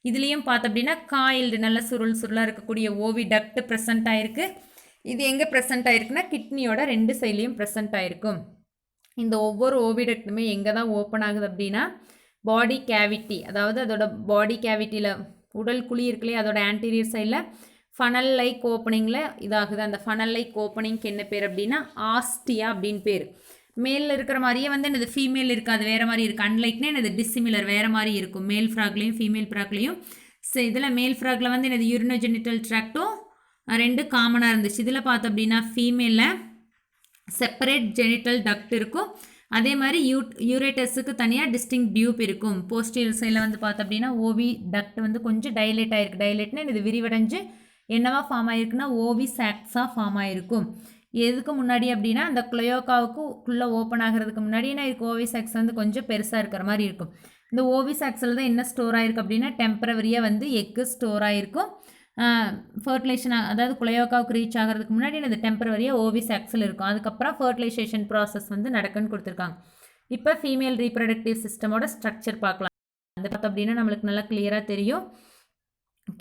இதுலேயும் பார்த்தோம் அப்படின்னா காயில்டு நல்ல சுருளாக இருக்கக்கூடிய ஓவி டக்ட் ப்ரெசென்ட் ஆகிருக்கு. இது எங்கே ப்ரெசென்ட் ஆகிருக்குன்னா கிட்னியோட 2 சைட்லேயும் ப்ரெசென்ட் ஆகிருக்கும். இந்த ஒவ்வொரு ஓவிடக்ட்டுமே எங்கே தான் ஓப்பன் ஆகுது அப்படின்னா பாடி கேவிட்டி, அதாவது அதோட பாடி கேவிட்டியில் உடல் குழி இருக்குல்லையே அதோட ஆன்டீரியர் சைடில் ஃபனல் லைக் ஓப்பனிங்கில் இதாகுது. அந்த ஃபனல் லைக் ஓப்பனிங்க்கு என்ன பேர் அப்படின்னா ஆஸ்டியா அப்படின்னு பேர். மேலில் இருக்கிற மாதிரியே வந்து என்னது ஃபீமேல் இருக்குது, அது வேறு மாதிரி இருக்குது. அன்லைக்னா என்னது டிஸ்சிமிலர் வேறு மாதிரி இருக்கும் மேல் ஃப்ராக்லேயும் ஃபீமேல் ஃப்ராக்லேயும். இதில் மேல் ஃப்ராக்ல வந்து என்னது யூரினோஜெனிட்டல் ட்ராக்டும் 2 காமனாக இருந்துச்சு. இதில் பார்த்தோம் அப்படின்னா ஃபீமேலில் செப்பரேட் ஜெனிட்டல் டக்ட் இருக்கும். அதே மாதிரி யூரேட்டஸுக்கு தனியாக டிஸ்டிங் டியூப் இருக்கும். போஸ்டீரியர் சைடில் வந்து பார்த்தோம் அப்படின்னா ஓவி டக்ட் வந்து கொஞ்சம் டைலேட் ஆகிருக்கு. டைலேட்னா இது விரிவடைஞ்சு என்னவா ஃபார்ம் ஆகிருக்குன்னா ஓவி சாக்ஸாக ஃபார்ம் ஆகிருக்கும். எதுக்கு முன்னாடி அப்படின்னா அந்த குளையோக்காவுக்கு உள்ளே ஓப்பன் ஆகிறதுக்கு முன்னாடி இதுக்கு ஓவி சாக்ஸ் வந்து கொஞ்சம் பெருசாக இருக்கிற மாதிரி இருக்கும். இந்த ஓவி சாக்ஸில் தான் என்ன ஸ்டோர் ஆகிருக்கு அப்படின்னா டெம்பரவரியாக வந்து எக்கு ஸ்டோர் ஆகிருக்கும். ஃபர்டிலைசேஷன் அதாவது குளையோக்காவுக்கு ரீச் ஆகிறதுக்கு முன்னாடி இந்த டெம்பரவரியாக ஓவி சாக்ஸில் இருக்கும். அதுக்கப்புறம் ஃபர்டிலைசேஷன் ப்ராசஸ் வந்து நடக்குன்னு கொடுத்துருக்காங்க. இப்போ ஃபீமேல் ரீப்ரொடக்டிவ் சிஸ்டமோட ஸ்ட்ரக்சர் பார்க்கலாம். அது பார்த்தோம் அப்படின்னா நம்மளுக்கு நல்லா கிளியராக தெரியும்.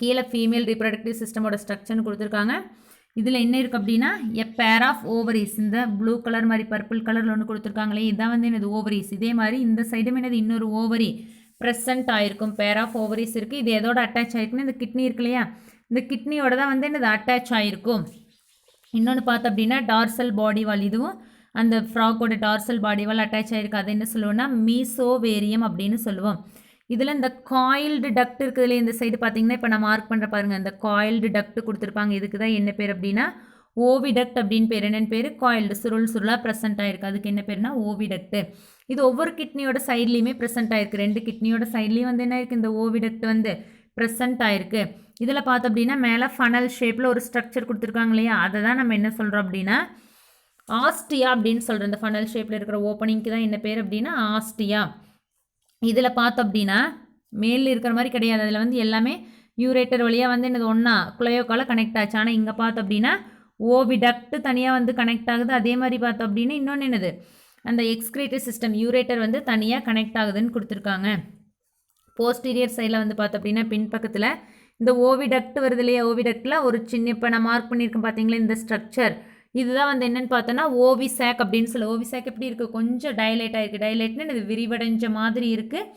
கீழே ஃபீமேல் ரீப்ரொடக்டிவ் சிஸ்டமோட ஸ்ட்ரக்சர்னு கொடுத்துருக்காங்க. இதில் என்ன இருக்குது அப்படின்னா எ பேர் ஆஃப் ஓவரிஸ், இந்த ப்ளூ கலர் மாதிரி பர்பிள் கலரில் ஒன்று கொடுத்துருக்காங்களே இதான் வந்து என்னது ஓவரிஸ். இதே மாதிரி இந்த சைடும் என்னது இன்னொரு ஓவரி ப்ரெசென்ட் ஆகிருக்கும். பேர் ஆஃப் ஓவரிஸ் இருக்குது. இது எதோட அட்டாச் ஆகிருக்குன்னு இந்த கிட்னி இருக்கு இல்லையா, இந்த கிட்னியோட தான் வந்து என்னது அட்டாச் ஆகிருக்கும். இன்னொன்று பார்த்தோம் அப்படின்னா டார்சல் பாடி வால், இதுவும் அந்த ஃப்ராக்கோட டார்சல் பாடி வால் அட்டாச் ஆகிருக்கு. அது என்ன சொல்லுவோம்னா மீசோவேரியம் அப்படின்னு சொல்லுவோம். இதில் இந்த காயில்டு டக்ட் இருக்குதுல இந்த சைடு பார்த்தீங்கன்னா இப்போ நான் மார்க் பண்ணுற பாருங்கள், இந்த காயில்டு டக்ட் கொடுத்துருப்பாங்க. இதுக்கு தான் என்ன பேர் அப்படின்னா ஓவிடக்ட் அப்படின்னு பேர். என்னென்னு பேர் காயில்டு, சுருளாக ப்ரெசென்ட் ஆகிருக்கு. அதுக்கு என்ன பேர்னா ஓவிடக்ட். இது ஒவ்வொரு கிட்னியோட சைட்லேயுமே ப்ரெசென்ட் ஆகிருக்கு. 2 கிட்னியோட சைட்லேயும் வந்து என்ன இருக்குது, இந்த ஓவிடக்ட் வந்து ப்ரெசென்ட் ஆகிருக்கு. இதில் பார்த்தோம் அப்படின்னா மேலே ஃபனல் ஷேப்பில் ஒரு ஸ்ட்ரக்சர் கொடுத்துருக்காங்க இல்லையா, அதை தான் நம்ம என்ன சொல்கிறோம் அப்படின்னா ஆஸ்டியா அப்படின்னு சொல்கிறோம். இந்த ஃபனல் ஷேப்பில் இருக்கிற ஓப்பனிங்க்கு தான் என்ன பேர் அப்படின்னா ஆஸ்டியா. இதில் பார்த்தோம் அப்படின்னா மேலில் இருக்கிற மாதிரி கிடையாது. அதில் வந்து எல்லாமே யூரேட்டர் வழியாக வந்து என்னது ஒன்றா குளையோக்கால கனெக்ட் ஆச்சு. ஆனால் இங்கே பார்த்தோம் அப்படின்னா ஓவிடக்ட் தனியாக வந்து கனெக்ட் ஆகுது. அதே மாதிரி பார்த்தோம் அப்படின்னா இன்னொன்று என்னது அந்த எக்ஸ்கிரேட்டரி சிஸ்டம் யூரேட்டர் வந்து தனியாக கனெக்ட் ஆகுதுன்னு கொடுத்துருக்காங்க. போஸ்டீரியர் சைடில் வந்து பார்த்தோம் அப்படின்னா பின்பக்கத்தில் இந்த ஓவிடக்ட் வருது இல்லையா, ஓவிடக்டில் ஒரு சின்ன இப்போ நான் மார்க் பண்ணியிருக்கேன் பார்த்தீங்களா இந்த ஸ்ட்ரக்சர், இதுதான் வந்து என்னென்னு பார்த்தோன்னா ஓவிசாக் அப்படின்னு சொல்லி. ஓவிசாக் எப்படி இருக்குது, கொஞ்சம் டைலேட் ஆகிருக்கு. டைலேட்னு இது விரிவடைஞ்ச மாதிரி இருக்குது.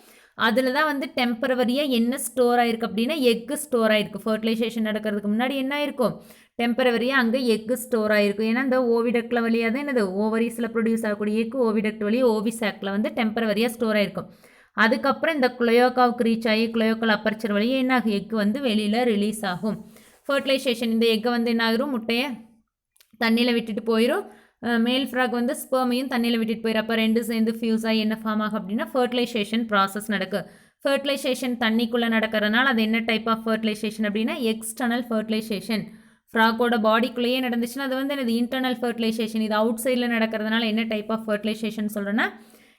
அதில் தான் வந்து டெம்பரவரியாக என்ன ஸ்டோர் ஆகிருக்கு அப்படின்னா எக்கு ஸ்டோர் ஆகிருக்கு. ஃபர்டிலைசேஷன் நடக்கிறதுக்கு முன்னாடி என்ன ஆயிருக்கும், டெம்பரவரியாக அங்கே எக்கு ஸ்டோர் ஆகிருக்கும். ஏன்னா இந்த ஓவிடக்டில் வழியாக தான் என்னது ஓவரிஸில் ப்ரொடியூஸ் ஆகக்கூடிய எக்கு ஓவிடக்ட் வழியாக ஓவிசாக்கில் வந்து டெம்பரவரியாக ஸ்டோர் ஆகிருக்கும். அதுக்கப்புறம் இந்த குளையோக்காவுக்கு ரீச் ஆகி குளையோக்கால் அப்பர்ச்சர் வழியாக என்ன ஆகும், எக்கு வந்து வெளியில் ரிலீஸ் ஆகும். ஃபர்டிலைசேஷன் இந்த எக்கை வந்து என்ன ஆகிரும், முட்டையை தண்ணியில் விட்டுட்டு போயிடும். மேல் ஃப்ராக் வந்து ஸ்பெர்மையும் தண்ணியில் விட்டுட்டு போயிடும். அப்போ 2 சேர்ந்து ஃபியூஸ் ஆகி என்ன ஃபார்ம் ஆகும் அப்படின்னா ஃபர்டிலைசேஷன் ப்ராசஸ் நடக்கும். ஃபர்டிலைசேஷன் தண்ணிக்குள்ளே நடக்கிறதுனால அது என்ன டைப் ஆஃப் ஃபர்டிலைசேஷன் அப்படின்னா எக்ஸ்டர்னல் ஃபர்டிலைசேஷன். ஃப்ராக்கோட பாடிக்குள்ளேயே நடந்துச்சுன்னா அது வந்து என்னது இன்டர்னல் ஃபர்டிலைசேஷன். இது அவுட் சைடில் நடக்கிறதுனால என்ன டைப் ஆஃப் ஃபர்டிலைசேஷன் சொல்கிறேன்னா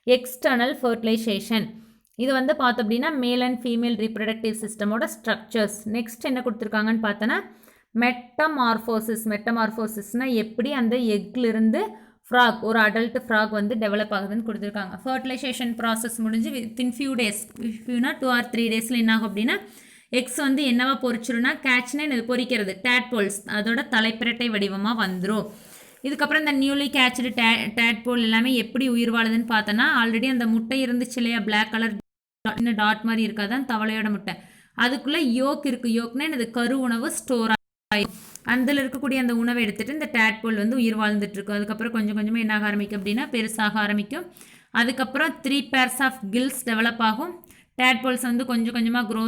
எக்ஸ்டர்னல் ஃபர்டிலைசேஷன். இது வந்து பார்த்தோம் அப்படின்னா மேல் அண்ட் ஃபீமேல் ரீப்ரொடக்டிவ் சிஸ்டமோட ஸ்ட்ரக்சர்ஸ். நெக்ஸ்ட் என்ன கொடுத்துருக்காங்கன்னு பார்த்தோன்னா மெட்டமார்ஃபோசிஸ். மெட்டமார்ஃபோசிஸ்னால் எப்படி அந்த எக்லிருந்து ஃப்ராக் ஒரு அடல்ட் ஃப்ராக் வந்து டெவலப் ஆகுதுன்னு கொடுத்துருக்காங்க. ஃபர்டிலைசேஷன் ப்ராசஸ் முடிஞ்சு வித்தின் ஃபியூ டேஸ், 2 or 3 டேஸில் என்ன ஆகும் அப்படின்னா எக்ஸ் வந்து என்னவா பொறிச்சிரும்னா கேட்ச்னே இது பொறிக்கிறது டேட்போல்ஸ் அதோட தலைப்பிரட்டை வடிவமாக வந்துடும். இதுக்கப்புறம் இந்த நியூலி கேட்ச்டு டேட்போல் எல்லாமே எப்படி உயிர் வாழுதுன்னு பார்த்தோன்னா ஆல்ரெடி அந்த முட்டை இருந்துச்சு இல்லையா, பிளாக் கலர் டாட் மாதிரி இருக்காதான் தவளையோட முட்டை, அதுக்குள்ளே யோக் இருக்குது. யோக்னா இது கரு உணவு ஸ்டோர் அதில் இருக்கக்கூடிய அந்த உணவை எடுத்துகிட்டு இந்த டேட்போல் வந்து உயிர் வாழ்ந்துட்டுருக்கும். அதுக்கப்புறம் கொஞ்சம் கொஞ்சமாக என்ன ஆக ஆரம்பிக்கும் அப்படின்னா பெருசாக ஆரம்பிக்கும். அதுக்கப்புறம் 3 pairs ஆஃப் கில்ஸ் டெவலப் ஆகும். டேட்போல்ஸ் வந்து கொஞ்சம் கொஞ்சமாக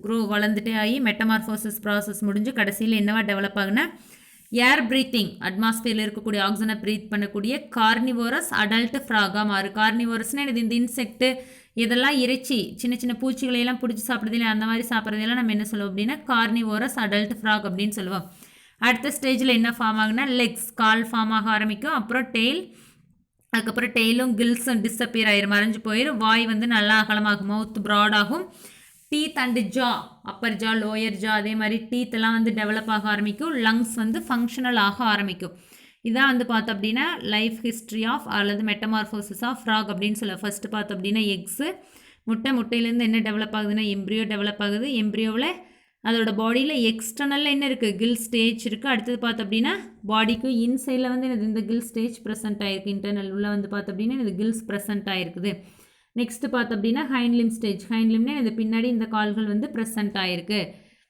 க்ரோ வளர்ந்துட்டே ஆகி மெட்டமார்ஃபோசிஸ் ப்ராசஸ் முடிஞ்சு கடைசியில் என்னவா டெவலப் ஆகுனா ஏர் ப்ரீத்திங் அட்மாஸ்பியரில் இருக்கக்கூடிய ஆக்சிஜனை ப்ரீத் பண்ணக்கூடிய கார்னிவோரஸ் அடல்ட் ஃப்ராகாக மாறும். கார்னிவோரஸ்னால் இது இந்த இன்செக்ட்டு இதெல்லாம் இறைச்சி சின்ன சின்ன பூச்சிகளையெல்லாம் பிடிச்சி சாப்பிட்றதில்ல, அந்த மாதிரி சாப்பிட்றதெல்லாம் நம்ம என்ன சொல்லுவோம் அப்படின்னா கார்னிவோரஸ் அடல்ட் ஃப்ராக் அப்படின்னு சொல்லுவோம். அடுத்த ஸ்டேஜில் என்ன ஃபார்ம் ஆகுனா லெக்ஸ் கால் ஃபார்ம் ஆக ஆரம்பிக்கும். அப்புறம் டெய்ல், அதுக்கப்புறம் டெய்லும் கில்ஸும் டிஸப்பியர் ஆயிரும், மறைஞ்சு போயிடும். வாய் வந்து நல்லா அகலமாகும், மவுத் ப்ராட் ஆகும். Teeth and jaw, upper jaw lower jaw அதே மாதிரி டீத் எல்லாம் வந்து டெவலப் ஆக ஆரம்பிக்கும். லங்ஸ் வந்து ஃபங்க்ஷனல் ஆக ஆரம்பிக்கும். இதான் வந்து பார்த்தோம் அப்படின்னா லைஃப் ஹிஸ்ட்ரி ஆஃப் அல்லது மெட்டமார்ஃபோசிஸ் ஆஃப் ஃப்ராக் அப்படின்னு சொல்லுவோம். ஃபஸ்ட்டு பார்த்தோம் அப்படின்னா எக்ஸு முட்டையிலேருந்து என்ன டெவலப் ஆகுதுன்னா எம்ப்ரியோ டெவலப் ஆகுது. எம்ப்ரியோவில் அதோட பாடியில் எக்ஸ்டர்னலில் என்ன இருக்குது கில் ஸ்டேஜ் இருக்குது. அடுத்தது பார்த்தோம் அப்படின்னா பாடிக்கு இன்சைடில் வந்து இந்த கில் ஸ்டேஜ் ப்ரெசென்ட் ஆகிருக்கு. இன்டர்னல் உள்ள வந்து பார்த்தோம் அப்படின்னா இந்த கில்ஸ் ப்ரெசென்ட் ஆகிருக்குது. நெக்ஸ்ட்டு பார்த்தோம் அப்படின்னா ஹைண்ட்லிம் ஸ்டேஜ். ஹைண்ட்லிம்னா இது பின்னாடி இந்த கால்கள் வந்து ப்ரெசென்ட் ஆகிருக்கு,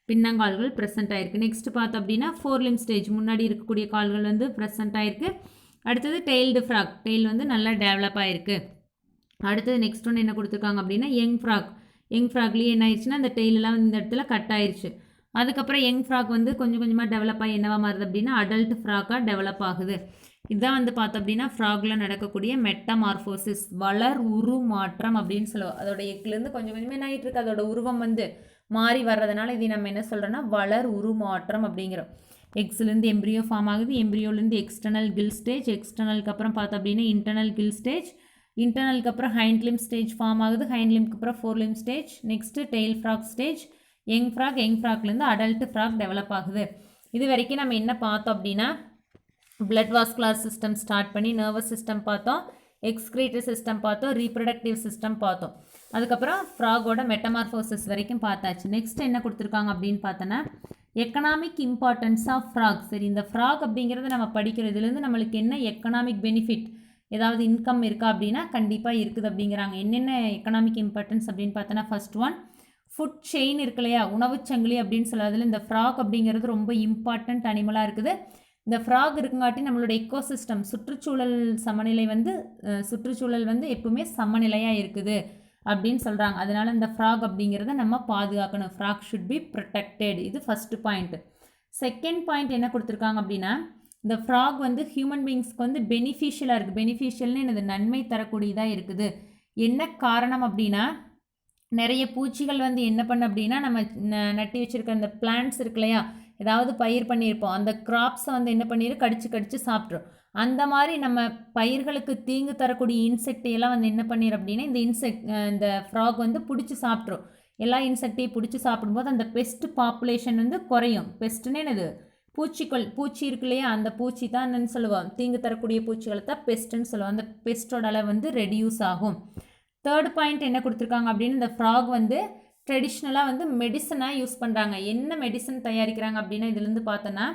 பின்னங்கால்கள் ப்ரெசென்ட் ஆகிருக்கு. நெக்ஸ்ட்டு பார்த்தோம் அப்படின்னா ஃபோர்லிம் ஸ்டேஜ், முன்னாடி இருக்கக்கூடிய கால்கள் வந்து ப்ரெசென்ட் ஆகிருக்கு. அடுத்தது டெய்ல்டு ஃப்ராக், டெய்ல் வந்து நல்லா டெவலப் ஆகிருக்கு. அடுத்தது நெக்ஸ்ட் ஒன்று என்ன கொடுத்துருக்காங்க அப்படின்னா யங் ஃப்ராக். யங் ஃப்ராக்லேயே என்ன ஆயிடுச்சுன்னா அந்த டெய்லெலாம் இந்த இடத்துல கட் ஆயிடுச்சு. அதுக்கப்புறம் யங் ஃப்ராக் வந்து கொஞ்சம் கொஞ்சமாக டெவலப் ஆகி என்னவா மாறுது அப்படின்னா அடல்ட் ஃப்ராக்காக டெவலப் ஆகுது. இதுதான் வந்து பார்த்தோம் அப்படின்னா ஃப்ராகில் நடக்கக்கூடிய மெட்டமார்ஃபோசிஸ் வளர் உருமாற்றம் அப்படின்னு சொல்லுவோம். அதோட எக்லேருந்து கொஞ்சம் கொஞ்சமாக என்ன ஆகிட்டு இருக்கு, அதோட உருவம் வந்து மாறி வர்றதுனால இது நம்ம என்ன சொல்கிறோன்னா வளர் உருமாற்றம் அப்படிங்கிறோம். எக்ஸ்லேருந்து எம்ப்ரியோ ஃபார்ம் ஆகுது, எம்ப்ரியோலேருந்து எக்ஸ்டர்னல் கில் ஸ்டேஜ், எக்ஸ்டர்னலுக்கு அப்புறம் பார்த்தோம் அப்படின்னா இன்டர்னல் கில் ஸ்டேஜ், இன்டர்னலுக்கு அப்புறம் ஹைண்ட்லிம் ஸ்டேஜ் ஃபார்ம் ஆகுது, ஹைண்ட்லிம்க்கு அப்புறம் forelimb stage, next tail frog stage, young ஃப்ராக்லேருந்து அடல்ட் ஃப்ராக் டெவலப் ஆகுது. இது வரைக்கும் நம்ம என்ன பார்த்தோம் அப்படின்னா பிளட் வாஸ்குலர் சிஸ்டம் ஸ்டார்ட் பண்ணி நர்வஸ் சிஸ்டம் பார்த்தோம், எக்ஸ்கிரீட்டரி சிஸ்டம் பார்த்தோம், ரீப்ரொடக்டிவ் சிஸ்டம் பார்த்தோம். அதுக்கப்புறம் ஃப்ராகோட மெட்டமார்ஃபோசிஸ் வரைக்கும் பார்த்தாச்சு. நெக்ஸ்ட் என்ன கொடுத்துருக்காங்க அப்படின்னு பார்த்தோன்னா எக்கனாமிக் இம்பார்ட்டன்ஸ் ஆஃப் ஃப்ராக். சரி, இந்த ஃப்ராக் அப்படிங்கிறத நம்ம படிக்கிறதுலேருந்து நம்மளுக்கு என்ன எக்கனாமிக் பெனிஃபிட், ஏதாவது இன்கம் இருக்கா அப்படின்னா கண்டிப்பாக இருக்குது அப்படிங்கிறாங்க. என்னென்ன எக்கனாமிக் இம்பார்ட்டன்ஸ் அப்படின்னு பார்த்தோன்னா ஃபர்ஸ்ட் ஒன் ஃபுட் செயின் இருக்கு இல்லையா, உணவுச்சங்கிலி அப்படின்னு சொல்லாதில் இந்த ஃப்ராக் அப்படிங்கிறது ரொம்ப இம்பார்ட்டண்ட் அனிமலாக இருக்குது. இந்த ஃப்ராக் இருக்குங்காட்டி நம்மளோட எக்கோசிஸ்டம் சுற்றுச்சூழல் சமநிலை சுற்றுச்சூழல் எப்பவுமே சமநிலையாக இருக்குது அப்படின்னு சொல்கிறாங்க. அதனால் இந்த ஃப்ராக் அப்படிங்கிறத நம்ம பாதுகாக்கணும். Frock should be protected. இது ஃபஸ்ட்டு பாயிண்ட். செகண்ட் பாயிண்ட் என்ன கொடுத்துருக்காங்க அப்படின்னா இந்த ஃப்ராக் ஹியூமன் பீயிங்ஸ்க்கு பெனிஃபிஷியலாக இருக்குது. பெனிஃபிஷியல்னு எனது நன்மை தரக்கூடியதாக இருக்குது. என்ன காரணம் அப்படின்னா நிறைய பூச்சிகள் என்ன பண்ண அப்படின்னா நம்ம நட்டி வச்சுருக்க அந்த பிளான்ட்ஸ் இருக்கு இல்லையா, ஏதாவது பயிர் பண்ணியிருப்போம், அந்த கிராப்ஸை என்ன பண்ணிடும், கடிச்சு சாப்பிட்ரும். அந்த மாதிரி நம்ம பயிர்களுக்கு தீங்கு தரக்கூடிய இன்செக்டையெல்லாம் என்ன பண்ணிடும் அப்படின்னா இந்த ஃப்ராக் பிடிச்சி சாப்பிட்ரும். எல்லா இன்செக்டையும் பிடிச்சி சாப்பிடும்போது அந்த பெஸ்ட் பாப்புலேஷன் குறையும். பெஸ்ட்டுன்னு என்னது, பூச்சி இருக்கு இல்லையா, அந்த பூச்சி தான் என்னன்னு சொல்லுவோம், தீங்கு தரக்கூடிய பூச்சிகளை தான் பெஸ்ட்டுன்னு சொல்லுவோம். அந்த பெஸ்ட்டோட அளவு ரெடியூஸ் ஆகும். தேர்ட் பாயிண்ட் என்ன கொடுத்துருக்காங்க அப்படின்னு இந்த ஃப்ராக் ட்ரெடிஷ்னலாக மெடிசனாக யூஸ் பண்ணுறாங்க. என்ன மெடிசன் தயாரிக்கிறாங்க அப்படின்னா இதுலேருந்து பார்த்தோன்னா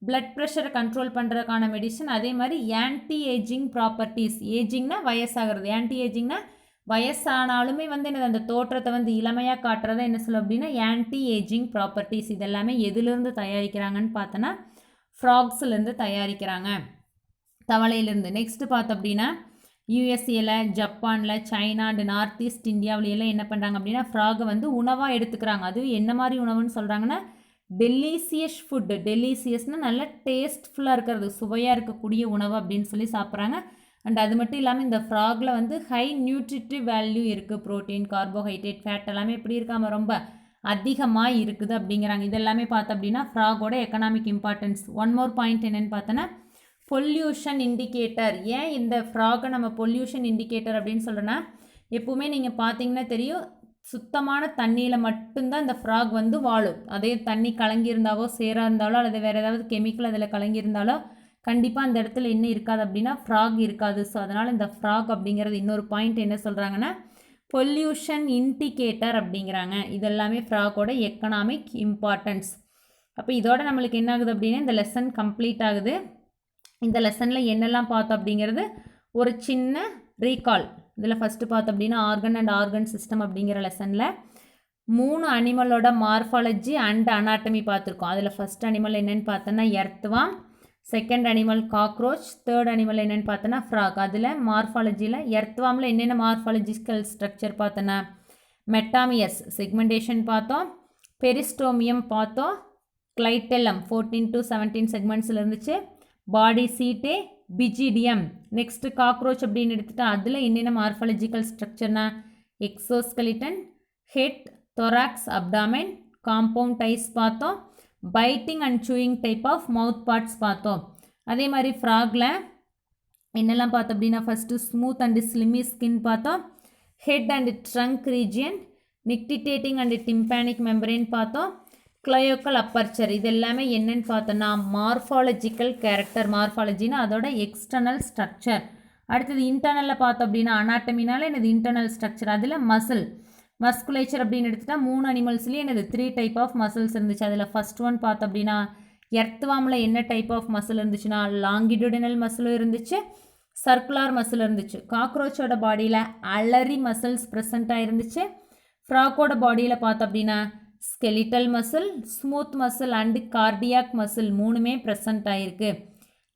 பிளட் ப்ரெஷரை கண்ட்ரோல் பண்ணுறதுக்கான மெடிசன், அதே மாதிரி ஆன்டி ஏஜிங் ப்ராப்பர்ட்டிஸ். ஏஜிங்னா வயசாகிறது, ஆன்டி ஏஜிங்னா வயசானாலுமே என்னது அந்த தோற்றத்தை இளமையாக காட்டுறத என்ன சொல்லும் அப்படின்னா ஆன்டி ஏஜிங் ப்ராப்பர்ட்டிஸ். இதெல்லாமே எதுலேருந்து தயாரிக்கிறாங்கன்னு பார்த்தோன்னா ஃப்ராக்ஸ்லேருந்து தயாரிக்கிறாங்க, தவளையிலேருந்து. நெக்ஸ்ட்டு பார்த்தோம் அப்படின்னா யூஎஸ்ஏல, ஜப்பானில், சைனா அண்ட் நார்த் ஈஸ்ட் இந்தியாவிலையெல்லாம் என்ன பண்ணுறாங்க அப்படின்னா ஃப்ராகை உணவாக எடுத்துக்கிறாங்க. அதுவும் என்ன மாதிரி உணவுன்னு சொல்கிறாங்கன்னா டெலிசியஸ் ஃபுட்டு. டெலிசியஸ்னால் நல்ல டேஸ்ட்ஃபுல்லாக இருக்கிறது, சுவையாக இருக்கக்கூடிய உணவு அப்படின்னு சொல்லி சாப்பிட்றாங்க. அண்ட் அது மட்டும் இல்லாமல் இந்த ஃப்ராகில் ஹை நியூட்ரிட்டிவ் வேல்யூ இருக்குது. ப்ரோட்டீன், கார்போஹைட்ரேட், ஃபேட் எல்லாமே எப்படி இருக்காம ரொம்ப அதிகமாக இருக்குது அப்படிங்கிறாங்க. இதெல்லாமே பார்த்தோம் அப்படின்னா ஃப்ராகோட economic importance. One more point என்னென்னு பார்த்தோன்னா பொல்யூஷன் இண்டிகேட்டர். ஏன் இந்த ஃப்ராகை நம்ம பொல்யூஷன் இண்டிகேட்டர் அப்படின்னு சொல்கிறேன்னா எப்போவுமே நீங்கள் பார்த்தீங்கன்னா தெரியும், சுத்தமான தண்ணியில் மட்டும்தான் இந்த ஃப்ராக் வாழும். அதே தண்ணி கலங்கியிருந்தாவோ சேராக இருந்தாலோ அல்லது வேறு ஏதாவது கெமிக்கல் அதில் கலங்கியிருந்தாலோ கண்டிப்பாக அந்த இடத்துல என்ன இருக்காது அப்படின்னா ஃப்ராக் இருக்காது. ஸோ அதனால் இந்த ஃப்ராக் அப்படிங்கிறது இன்னொரு பாயிண்ட் என்ன சொல்கிறாங்கன்னா பொல்யூஷன் இண்டிகேட்டர் அப்படிங்கிறாங்க. இதெல்லாமே ஃப்ராகோட எக்கனாமிக் இம்பார்ட்டன்ஸ். அப்போ இதோட நம்மளுக்கு என்ன ஆகுது அப்படின்னா இந்த லெசன் கம்ப்ளீட் ஆகுது. இந்த லெசனில் என்னெல்லாம் பார்த்தோம் அப்படிங்கிறது ஒரு சின்ன ரீகால். இதில் ஃபஸ்ட்டு பார்த்தோம் அப்படின்னா ஆர்கன் அண்ட் ஆர்கன் சிஸ்டம் அப்படிங்கிற லெசனில் 3 அனிமலோட மார்ஃபாலஜி அண்ட் அனாட்டமி பார்த்துருக்கோம். அதில் ஃபஸ்ட் அனிமல் என்னென்னு பார்த்தோன்னா earthworm, second animal cockroach, third animal என்னென்னு பார்த்தோன்னா ஃப்ராக். அதில் மார்ஃபாலஜியில் எர்த்வாமில் என்னென்ன மார்ஃபாலஜிக்கல் ஸ்ட்ரக்சர் பார்த்தோன்னா மெட்டாமியஸ் செக்மெண்டேஷன் பார்த்தோம், பெரிஸ்டோமியம் பார்த்தோம், கிளைட்டெல்லம் 14 to 17 செக்மெண்ட்ஸில் இருந்துச்சு, பாடி சீட்டே, பிஜிடியம். நெக்ஸ்ட்டு காக்ரோச் அப்படின்னு எடுத்துகிட்டா அதில் என்னென்ன மார்ஃபாலஜிக்கல் ஸ்ட்ரக்சர்னா exoskeleton, head, thorax, abdomen, compound eyes பார்த்தோம், biting and chewing type of mouth parts பார்த்தோம். அதே மாதிரி ஃப்ராகில் என்னெல்லாம் பார்த்தோம் அப்படின்னா first smooth and slimy skin பார்த்தோம், head and trunk region, nictitating and tympanic membrane பார்த்தோம், கிளையோக்கல் அப்பர்ச்சர். இது எல்லாமே என்னென்னு பார்த்தோன்னா மார்ஃபாலஜிக்கல் கேரக்டர். மார்ஃபாலஜினா அதோட எக்ஸ்டர்னல் ஸ்ட்ரக்சர். அடுத்தது இன்டர்னலில் பார்த்தோம் அப்படின்னா அனாட்டமினால எனது இன்டர்னல் ஸ்ட்ரக்சர். அதில் மஸ்குலேச்சர் அப்படின்னு எடுத்துகிட்டா 3 அனிமல்ஸ்லேயும் எனது 3 டைப் ஆஃப் மசில்ஸ் இருந்துச்சு. அதில் ஃபஸ்ட் ஒன் பார்த்தோம் அப்படின்னா எர்த்வாமில் என்ன டைப் ஆஃப் மசில் இருந்துச்சுன்னா லாங்கிடியூடினல் மசிலும் இருந்துச்சு, சர்க்குலார் மசில் இருந்துச்சு. காக்ரோச்சோட பாடியில் அலரி மசில்ஸ் ப்ரெசண்ட்டாக இருந்துச்சு. ஃப்ராக்கோட பாடியில் பார்த்தோம் அப்படின்னா skeletal muscle, smooth muscle and cardiac muscle 3மே ப்ரெசண்ட் ஆகிருக்கு.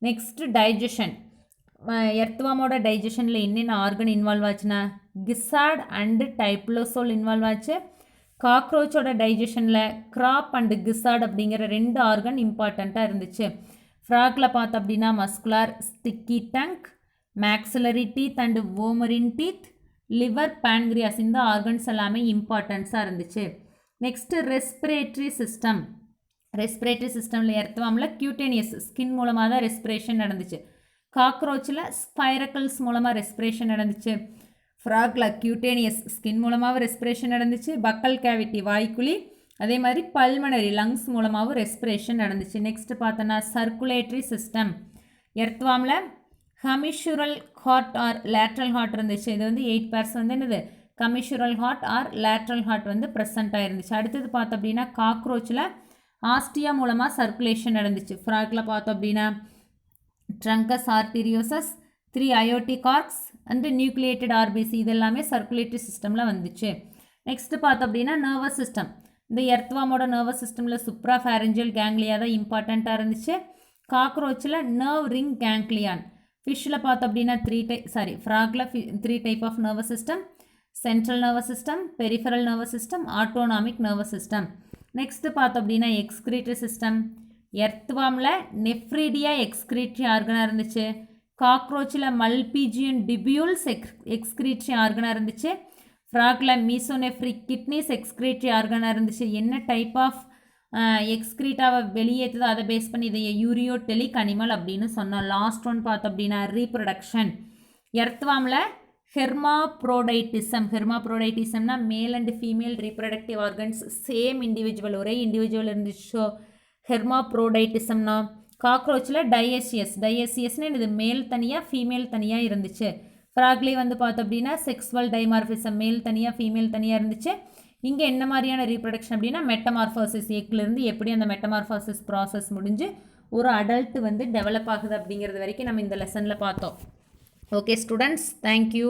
Next digestion. எர்த்வாமோட டைஜஷனில் என்னென்ன ஆர்கன் இன்வால்வ் ஆச்சுன்னா கிசாட் அண்டு டைப்ளோசோல் இன்வால்வ் ஆச்சு. காக்ரோச்சோட டைஜஷனில் கிராப் அண்டு கிசாட் அப்படிங்கிற 2 ஆர்கன் இம்பார்ட்டண்ட்டாக இருந்துச்சு. ஃப்ராகில் பார்த்தோம் அப்படின்னா muscular, sticky tongue, maxillary teeth and vomerine teeth, liver, pancreas இந்த ஆர்கன்ஸ் எல்லாமே இம்பார்ட்டன்ஸாக இருந்துச்சு. Next respiratory system. ரெஸ்பிரேட்டரி சிஸ்டமில் எர்த்வாமில் கியூட்டேனியஸ் ஸ்கின் மூலமாக தான் ரெஸ்பிரேஷன் நடந்துச்சு. காக்ரோச்சில் ஸ்பைரக்கல்ஸ் மூலமாக ரெஸ்பிரேஷன் நடந்துச்சு. ஃப்ராகில் கியூட்டேனியஸ் ஸ்கின் மூலமாக ரெஸ்பிரேஷன் நடந்துச்சு. பக்கல் கேவிட்டி வாய்க்குழி, அதே மாதிரி பல்மனரி லங்ஸ் மூலமாகவும் ரெஸ்பிரேஷன் நடந்துச்சு. நெக்ஸ்ட்டு பார்த்தோன்னா சர்க்குலேட்டரி சிஸ்டம். எர்த்வாமில் commissural heart or lateral heart இருந்துச்சு. இது வந்து 8 பேர்ஸ் வந்து என்னது commissural heart or lateral heart வந்து ப்ரெசென்ட் ஆயிருந்துச்சு. அடுத்தது பார்த்தோம் அப்படின்னா காக்ரோச்சில் ஆஸ்டியா மூலமாக சர்க்குலேஷன் நடந்துச்சு. ஃப்ராக்ல பார்த்தோம் அப்படின்னா ட்ரங்கஸ் ஆர்டீரியோசஸ் 3 aortic arcs and nucleated RBC இது எல்லாமே சர்க்குலேட்டரி சிஸ்டமில் வந்துச்சு. நெக்ஸ்ட் பார்த்தோம் அப்படின்னா நர்வஸ் சிஸ்டம். இந்த எர்த்வாமோட நர்வஸ் சிஸ்டமில் சுப்ரா ஃபேரஞ்சியல் கேங்லியா தான் இம்பார்ட்டண்ட்டாக இருந்துச்சு. காக்ரோச்சில் நர்வ் ரிங் கேங்க்லியான். ஃபிஷ்ஷில் பார்த்தோம் அப்படின்னா ஃப்ராக்ல 3 type of nervous system, central nervous system, peripheral nervous system, autonomic nervous system. Next பார்த்தோம் அப்படின்னா எக்ஸ்கிரீட்டரி சிஸ்டம். எர்த்வாமில் நெஃப்ரீடியா எக்ஸ்கிரீட்டரி ஆர்கனாக இருந்துச்சு. காக்ரோச்சில் மல்பிஜியன் டிபியூல்ஸ் எக்ஸ்கிரீட்டரி ஆர்கனாக இருந்துச்சு. ஃப்ராக்ல மீசோனெஃப்ரிக் கிட்னிஸ் எக்ஸ்கிரீட்டரி ஆர்கனாக இருந்துச்சு. என்ன டைப் ஆஃப் எக்ஸ்கிரீட்டாவை வெளியேற்றுதோ அதை பேஸ் பண்ணி இதை யூரியோடெலிக் அனிமல் அப்படின்னு சொன்னோம். லாஸ்ட் ஒன் பார்த்தோம் அப்படின்னா ரீப்ரொடக்ஷன். எர்த்வாமில் ஹெர்மாப்ரோடைட்டிசம்னா male and female reproductive organs same individual ஒரே இண்டிவிஜுவல் இருந்துச்சோ ஹெர்மாப்ரோடைட்டிசம்னா. காக்ரோச்சில் டைஎஸ்சியஸ்னு இது மேல் தனியாக ஃபீமேல் தனியாக இருந்துச்சு. ஃப்ராக்லி வந்து பார்த்தோம் அப்படின்னா செக்ஸுவல் டைமார்ஃபிசம் மேல் தனியாக ஃபீமேல் தனியாக இருந்துச்சு. இங்கே என்ன மாதிரியான ரீப்ரொடக்ஷன் அப்படின்னா மெட்டமார்ஃபோசிஸ் எக்லேருந்து எப்படி அந்த மெட்டமார்ஃபோசிஸ் ப்ராசஸ் முடிஞ்சு ஒரு அடல்ட் வந்து டெவலப் ஆகுது அப்படிங்கிறது வரைக்கும் நம்ம இந்த லெசனில் பார்த்தோம். Okay students, thank you.